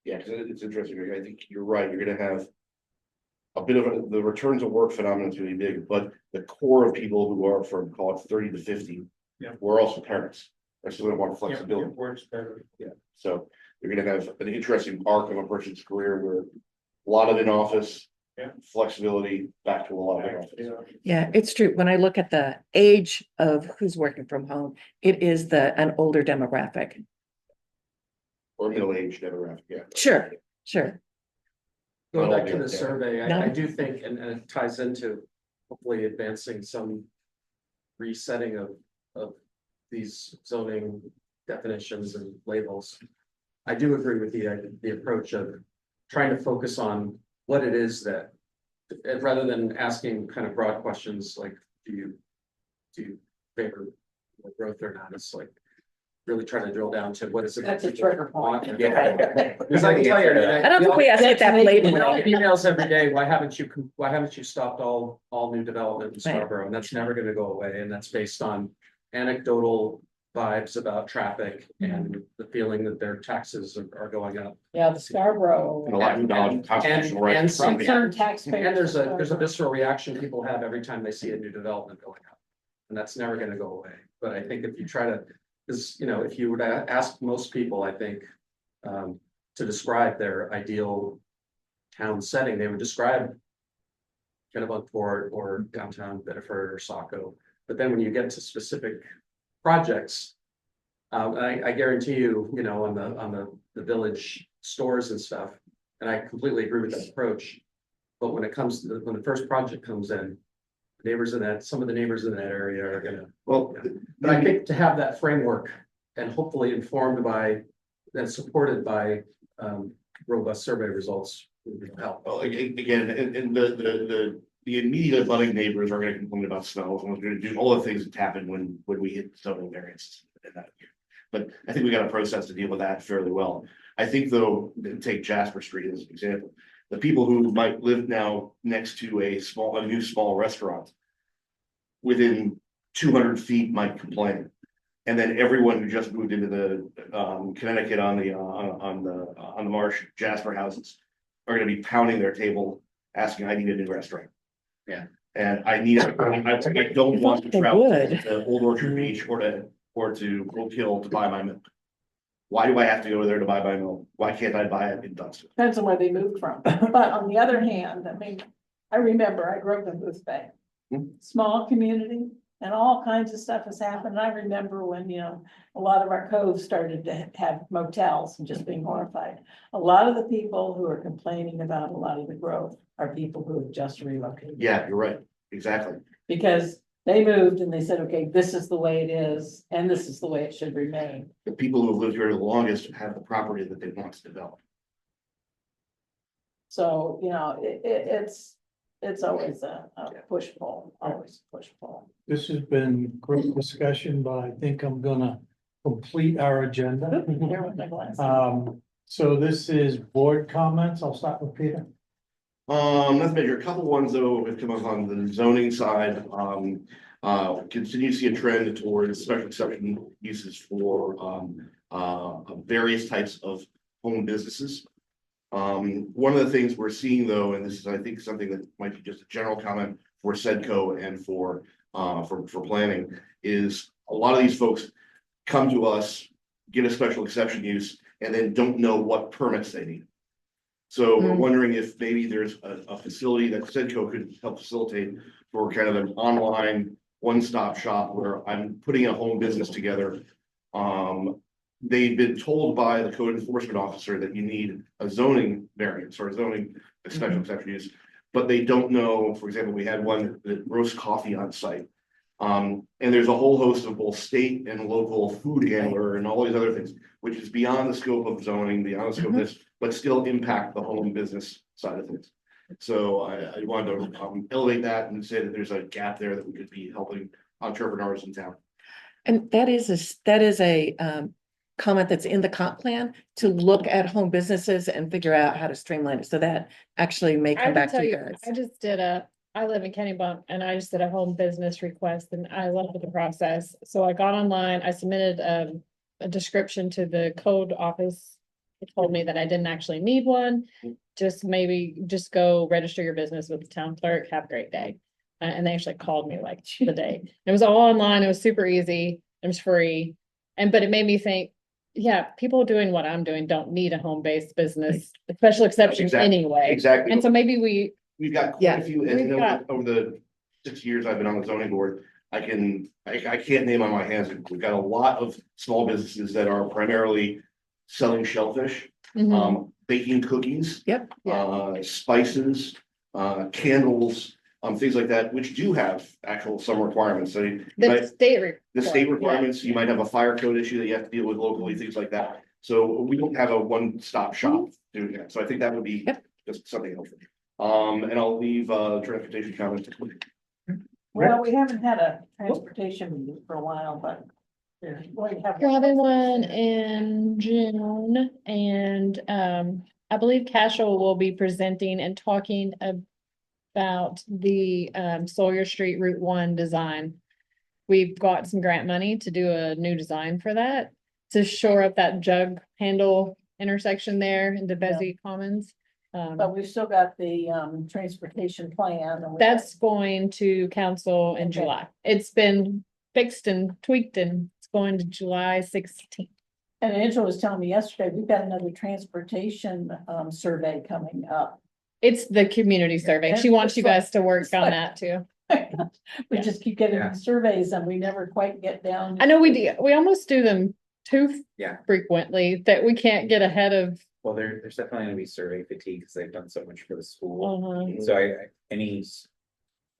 S4: Yeah, because it's interesting. I think you're right. You're gonna have. A bit of the return to work phenomenon is really big, but the core of people who are from, call it 30 to 50.
S5: Yeah.
S4: We're also parents. They're still gonna want
S5: Yeah,
S4: flexibility.
S5: it works better.
S4: Yeah, so you're gonna have an interesting arc of a person's career where a lot of in office.
S5: Yeah.
S4: Flexibility back to a lot of in office.
S3: Yeah, it's true. When I look at the age of who's working from home, it is an older demographic.
S4: Or middle-aged demographic, yeah.
S3: Sure, sure.
S9: Going
S4: Not
S9: back to
S4: all
S9: the
S4: good, yeah.
S9: survey,
S3: No.
S9: I do think, and it ties into hopefully advancing some resetting of these zoning definitions and labels. I do agree with the approach of trying to focus on what it is that, rather than asking kind of broad questions like, do you favor growth or not? It's like really trying to drill down to what is it.
S6: That's a trigger point.
S9: Yeah. Because I can tell you.
S3: I don't think we asked it that
S9: We all
S3: blatantly.
S9: get emails every day, why haven't you stopped all new development in
S3: Right.
S9: Scarborough? And that's never gonna go away, and that's based on anecdotal vibes about traffic and the feeling that their taxes are going up.
S2: Yeah, the Scarborough.
S4: And a lot of knowledge, constitutional right.
S9: and
S4: to property.
S6: Concerned taxpayers.
S9: And there's a visceral reaction people have every time they see a new development going up. And that's never gonna go away. But I think if you try to, because, you know, if you were to ask most people, I think, to describe their ideal town setting, they would describe Kennebunkport or downtown Bedford or Saco. But then when you get to specific projects, I guarantee you, you know, on the village stores and stuff, and I completely agree with that approach. But when it comes to when the first project comes in, some of the neighbors in that area are gonna.
S4: Well,
S9: But I think to have that framework and hopefully informed by and supported by robust survey results would help.
S4: well, again, and the immediate abutting neighbors are gonna complain about snow, and we're gonna do all the things that happen when we hit zoning variances in that year. But I think we got a process to deal with that fairly well. I think though, take Jasper Street as an example, the people who might live now next to a new small restaurant within 200 feet might complain. And then everyone who just moved into the Connecticut on the Marsh Jasper houses are gonna be pounding their table, asking, I need a new restaurant.
S8: Yeah.
S4: And I don't want to
S3: They
S4: travel
S3: would.
S4: to Old Orchard Beach or to Oak Hill to buy my milk. Why do I have to go there to buy my milk? Why can't I buy it in Dunston?
S6: Depends on where they moved from. But on the other hand, I mean, I remember I grew up in Booth Bay.
S4: Hmm.
S6: Small community and all kinds of stuff has happened. I remember when, you know, a lot of our coves started to have motels and just being horrified. A lot of the people who are complaining about a lot of the growth are people who have just relocated.
S4: Yeah, you're right, exactly.
S6: Because they moved and they said, okay, this is the way it is, and this is the way it should remain.
S4: The people who have lived here the longest have the property that they want to develop.
S6: So, you know, it's always a push-pull, always push-pull.
S1: This has been great discussion, but I think I'm gonna complete our agenda.
S6: There with my glasses.
S1: So this is board comments. I'll start with Peter.
S4: Let's measure a couple ones though, have come up on the zoning side, continue to see a trend towards special exception uses for, various types of home businesses. One of the things we're seeing though, and this is, I think, something that might be just a general comment for SEDCO and for planning, is a lot of these folks come to us, get a special exception use, and then don't know what permits they need. So we're wondering if maybe there's a facility that SEDCO could help facilitate for kind of an online one-stop shop where I'm putting a home business together. They've been told by the code enforcement officer that you need a zoning variance or a zoning special exception use, but they don't know, for example, we had one that roasts coffee on site. And there's a whole host of both state and local food handler and all these other things, which is beyond the scope of zoning, beyond the scope of this, but still impact the home business side of things. So I wanted to elevate that and say that there's a gap there that we could be helping entrepreneurs in town.
S3: And that is a comment that's in the comp plan to look at home businesses and figure out how to streamline it. So that actually may
S2: I
S3: come
S2: can
S3: back to
S2: tell
S3: you
S2: you,
S3: guys.
S2: I live in Kennebunk and I just did a home business request and I loved the process. So I got online, I submitted a description to the code office. It told me that I didn't actually need one. Just go register your business with the town clerk, have a great day. And they actually called me like the day. It was all online, it was super easy, it was free. But it made me think, yeah, people doing what I'm doing don't need a home-based business, a special exception anyway.
S4: Exactly.
S2: And so maybe
S4: We've got quite a few, and you know,
S2: got-
S4: over the 6 years I've been on the zoning board, I can't name on my hands. We've got a lot of small businesses that are primarily selling shellfish, baking cookies.
S3: Yep.
S4: Spices, candles, things like that, which do have actual some requirements. So
S2: the
S4: state requirements, you might have a fire code issue that you have to deal with locally, things like that. So we don't have a one-stop shop doing that. So I think that would be just something else. And I'll leave transportation comments.
S6: Well, we haven't had a transportation meeting for a while, but we're going to have.
S2: We're having one in June and I believe Cashel will be presenting and talking about the Sawyer Street Route 1 design. we've got some grant money to do a new design for that. To shore up that jug handle intersection there into Bessie Commons.
S6: But we've still got the transportation plan. and we-
S2: That's going to council in
S6: Okay.
S2: July. It's been fixed and tweaked and it's going to July 16th.
S6: And Angela was telling me yesterday, we've got another transportation survey coming up.
S2: It's the community survey. She wants you guys to work
S6: It's
S2: on
S6: like-
S2: that too.
S6: We
S2: Yeah.
S6: just keep getting
S8: Yeah.
S6: surveys and we never quite get down.
S2: I know we almost do them too
S8: Yeah.
S2: frequently that we can't get ahead of.
S8: Well, there's definitely gonna be survey fatigue because they've done so much for the school.
S2: Uh-huh.
S8: So any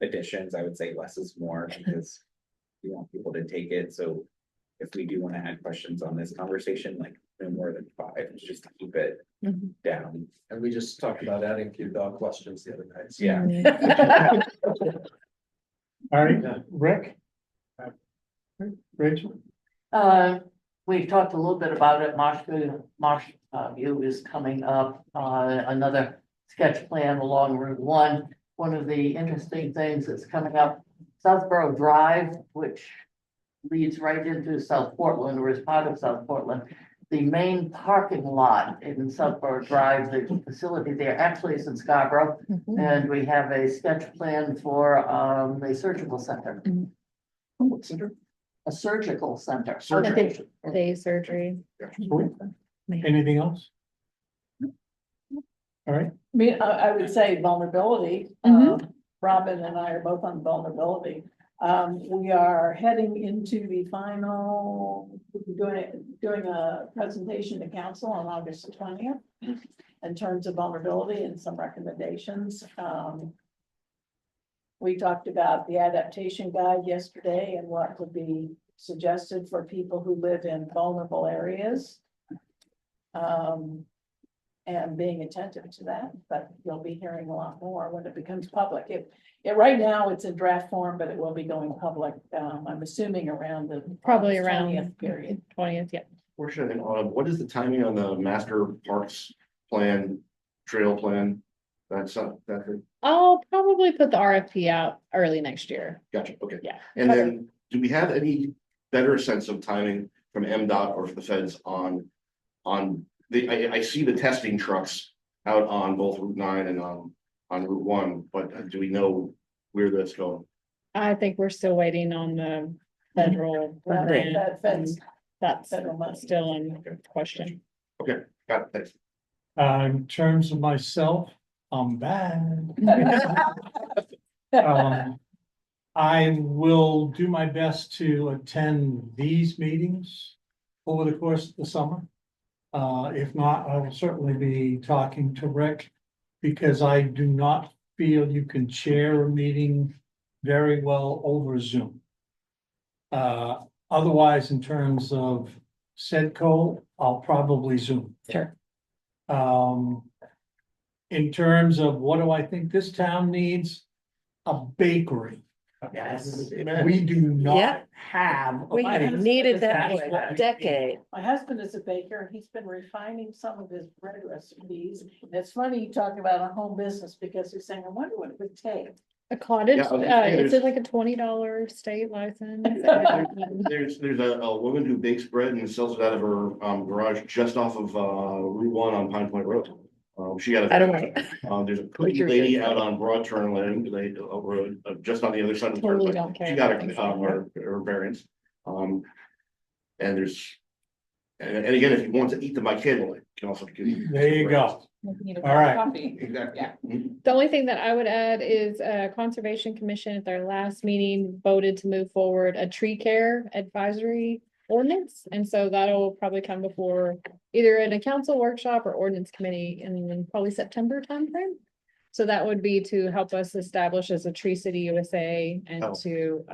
S8: additions, I would say less is more because we want people to take it. So if we do want to add questions on this conversation, like no more than 5, just to keep it
S2: Mhm.
S8: down.
S9: And we just talked about adding Q dog questions the other night. So
S8: Yeah.
S1: All right, Rick? Rachel?
S7: We've talked a little bit about it, Marsh View is coming up, another sketch plan along Route 1. One of the interesting things that's coming up, Southborough Drive, which leads right into South Portland, or is part of South Portland. The main parking lot in Southborough Drive, the facility there actually is in Scarborough,
S2: Mhm.
S7: and we have a sketch plan for the surgical center.
S6: What center?
S7: A surgical center.
S1: Surgical.
S2: Day surgery.
S1: Anything else? All right,
S6: I mean, I would say vulnerability.
S2: Mhm.
S6: Robin and I are both on vulnerability. We are heading into the final, doing a presentation to council on August 20th in terms of vulnerability and some recommendations. We talked about the adaptation guide yesterday and what would be suggested for people who live in vulnerable areas. And being attentive to that, but you'll be hearing a lot more when it becomes public. Right now, it's in draft form, but it will be going public, I'm assuming around the.
S2: Probably
S6: August
S2: around
S6: 20th period.
S2: 20th, yeah.
S4: Portion, what is the timing on the master parks plan, trail plan? That's it.
S2: I'll probably put the RFP out early next year.
S4: Gotcha, okay.
S2: Yeah.
S4: And then, do we have any better sense of timing from MDOT or the feds on I see the testing trucks out on both Route 9 and on Route 1, but do we know where that's going?
S2: I think we're still waiting on the federal grant.
S6: Feds.
S2: That's
S6: Federal money.
S2: still in question.
S4: Okay, got it, thanks.
S1: in terms of myself, I'm bad. I will do my best to attend these meetings over the course of the summer. If not, I will certainly be talking to Rick, because I do not feel you can chair a meeting very well over Zoom. Otherwise, in terms of SEDCO, I'll probably Zoom.
S3: Sure.
S1: In terms of what do I think this town needs? A bakery.
S6: Yes.
S1: We do
S3: Yeah.
S1: not have.
S3: We
S6: My
S3: have
S6: husband
S3: needed
S6: is
S3: that
S1: That's
S3: for
S1: what
S3: a
S1: we
S3: decade.
S6: My husband is a baker and he's been refining some of his bread recipes. And it's funny you talk about a home business because he's saying, I wonder what it would take.
S2: A cottage,
S4: Yeah, I was gonna say,
S2: is
S4: there's-
S2: it like a $20 state license?
S4: There's a woman who bakes bread and sells it out of her garage just off of Route 1 on Pine Point Road. She got
S3: I don't know.
S4: there's a cookie lady out on Broad Turn Lane, road, just on the other side of the
S2: Totally
S4: turnpike.
S2: don't care.
S4: She got her variance. And there's, and again, if you want to eat them by candlelight, you can also.
S1: There you go. All right.
S4: Exactly. Mhm.
S2: The only thing that I would add is Conservation Commission at their last meeting voted to move forward a tree care advisory ordinance. And so that'll probably come before either in a council workshop or ordinance committee in probably September timeframe. So that would be to help us establish as a Tree City USA and
S4: Oh.
S2: to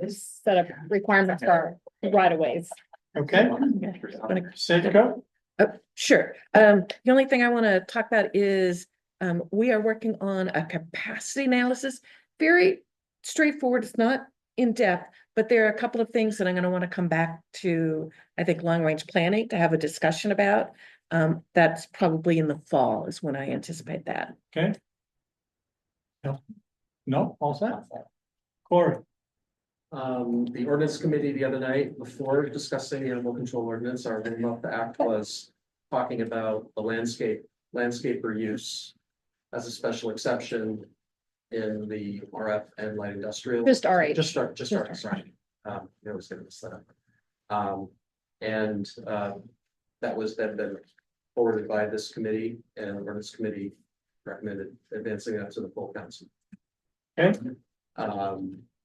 S2: set up requirements for our right of ways.
S1: Okay, SEDCO?
S3: Sure. The only thing I want to talk about is we are working on a capacity analysis. Very straightforward. It's not in depth, but there are a couple of things that I'm going to want to come back to, I think, long range planning to have a discussion about. That's probably in the fall is when I anticipate that.
S1: Okay. No, all set? Corey?
S9: The ordinance committee the other night, before discussing the animal control ordinance, our One Love Act was talking about the landscaper use as a special exception in the RF and light industrial.
S2: Just RH.
S9: Just start, sorry. I was gonna miss that. That was then been forwarded by this committee, and the ordinance committee recommended advancing that to the full council.
S1: Okay.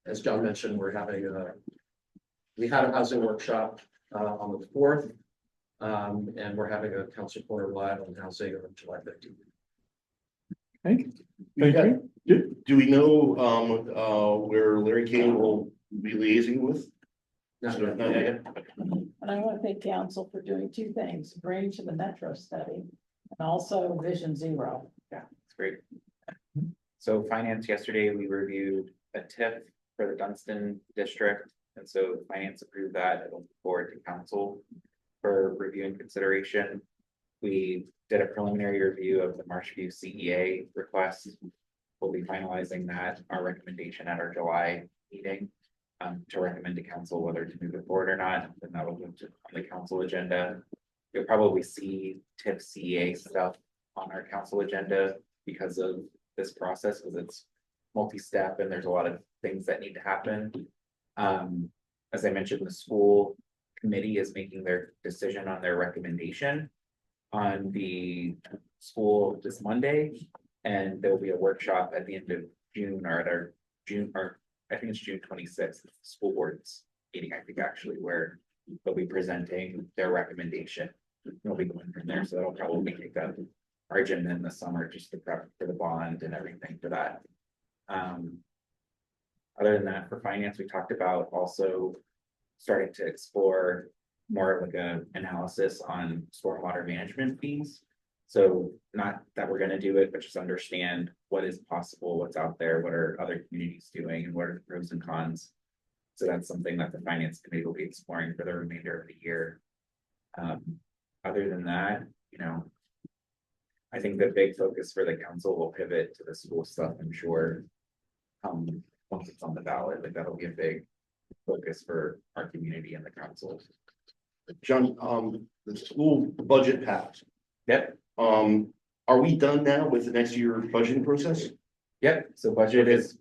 S9: As John mentioned, we had a housing workshop on the 4th. And we're having a council corner live on housing on July 15th.
S1: Thank you.
S4: Do we know, where Larry King will be liaising with?
S9: Not
S4: So,
S9: yet.
S4: not yet?
S6: And I want to thank council for doing two things, bringing to the metro study and also Vision Zero.
S8: It's great. So finance, yesterday, we reviewed a TIF for the Dunstan district, and so finance approved that. It'll move forward to council for review and consideration. We did a preliminary review of the Marshview CEA request. We'll be finalizing that, our recommendation at our July meeting, to recommend to council whether to move it forward or not, and that will move to on the council agenda. You'll probably see TIF CEA stuff on our council agenda because of this process, because it's multi-step and there's a lot of things that need to happen. As I mentioned, the school committee is making their decision on their recommendation on the school this Monday, and there will be a workshop at the end of June or at our June, or I think it's June 26th, school board's meeting, I think actually, where they'll be presenting their recommendation. They'll be going from there, so that'll probably take up our agenda in the summer just to prep for the bond and everything for that. Other than that, for finance, we talked about also starting to explore more of like a analysis on stormwater management fees. So not that we're gonna do it, but just understand what is possible, what's out there, what are other communities doing, and what are the pros and cons. So that's something that the finance committee will be exploring for the remainder of the year. Other than that, I think the big focus for the council will pivot to the school stuff, I'm sure. Once it's on the ballot, like that'll be a big focus for our community and the council.
S4: John, the school budget passed.
S8: Yep,
S4: Are we done now with the next year budgeting process?
S8: yep, so budget is,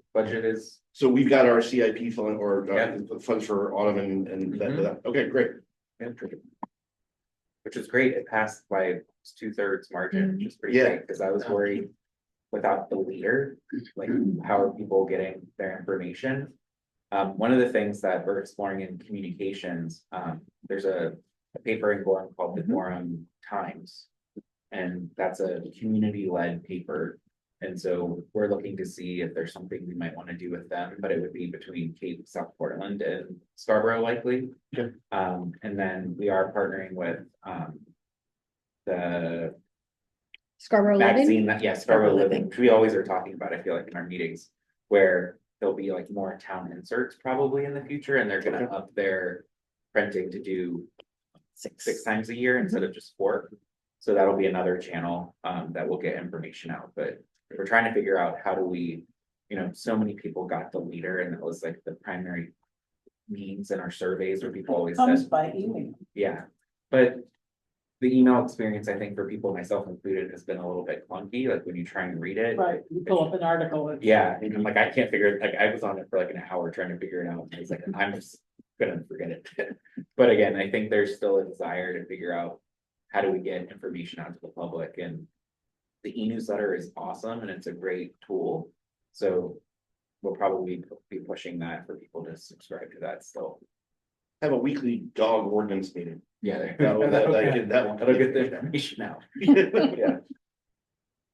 S4: So we've got our CIP fund or
S8: Yeah.
S4: funds for autumn and that, okay, great.
S8: which is great, it passed by 2/3 margin, which is pretty
S4: Yeah.
S8: great, because I was worried. Without the leader, like how are people getting their information? One of the things that we're exploring in communications, there's a paper in Gorham called the Gorham Times. And that's a community-led paper. And so we're looking to see if there's something we might want to do with them, but it would be between Cape, South Portland and Scarborough likely.
S4: Okay.
S8: And then we are partnering with the
S2: Scarborough
S8: magazine
S2: Living.
S8: that, Scarborough
S3: Living.
S8: Living, which we always are talking about, I feel like in our meetings, where there'll be like more town inserts probably in the future, and they're gonna up their printing to do six times a year instead of just 4. So that'll be another channel that will get information out, but we're trying to figure out how do we, so many people got the leader, and that was like the primary means in our surveys where people always
S6: Comes
S8: said,
S6: by email.
S8: yeah, but the email experience, I think for people, myself included, has been a little bit clunky, like when you try and read it.
S6: Right, you pull up an article.
S8: Yeah, and I'm like, I can't figure it, like, I was on it for like an hour trying to figure it out, and I was like, I'm just gonna forget it. But again, I think there's still a desire to figure out how do we get information out to the public, and the e-newsletter is awesome, and it's a great tool. So we'll probably be pushing that for people to subscribe to that still.
S4: Have a weekly dog ordinance meeting.
S8: Yeah.
S4: That'll get
S8: the information out.
S4: Yeah.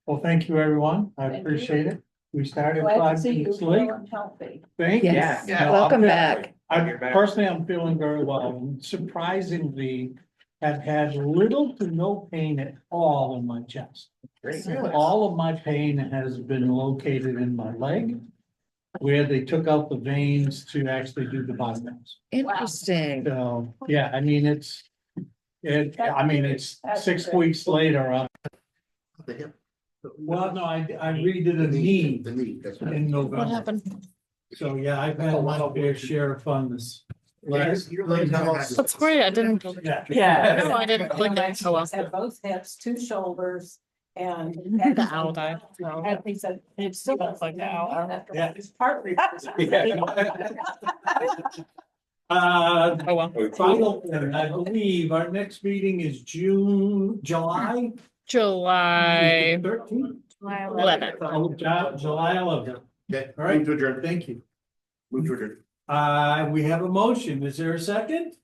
S1: Well, thank you, everyone. I
S6: Thank you.
S1: appreciate it. We started
S6: Glad to
S1: 5
S6: see you
S1: minutes late.
S6: feeling healthy.
S1: Thank you.
S3: Yes,
S8: Yeah.
S1: No,
S3: welcome
S1: I'm
S3: back.
S8: You're back.
S1: Personally, I'm feeling very well, and surprisingly, have had little to no pain at all in my chest.
S8: Great.
S1: All of my pain has been located in my leg, where they took out the veins to actually do the bypass.
S3: Interesting.
S1: So, yeah, I mean, it's 6 weeks later, well, no, I redid a knee
S4: The knee, that's what.
S1: in November.
S2: What happened?
S1: So, yeah, I've had my fair share of fun this. last-
S2: That's great, I didn't.
S1: Yeah.
S6: Yeah.
S2: No, I didn't click it, so well.
S6: Had both hips, 2 shoulders, and.
S2: The owl died, no.
S6: And he said, it still looks like the owl.
S1: Yeah.
S6: It's partly.
S1: Uh,
S2: Oh, well.
S1: final, and I believe our next meeting is July
S2: July
S1: 13th.
S2: 11th.
S1: Oh, July 11th.
S4: Okay,
S1: All right.
S4: move to adjourn.
S1: Thank you.
S4: Move to adjourn.
S1: We have a motion. Is there a second?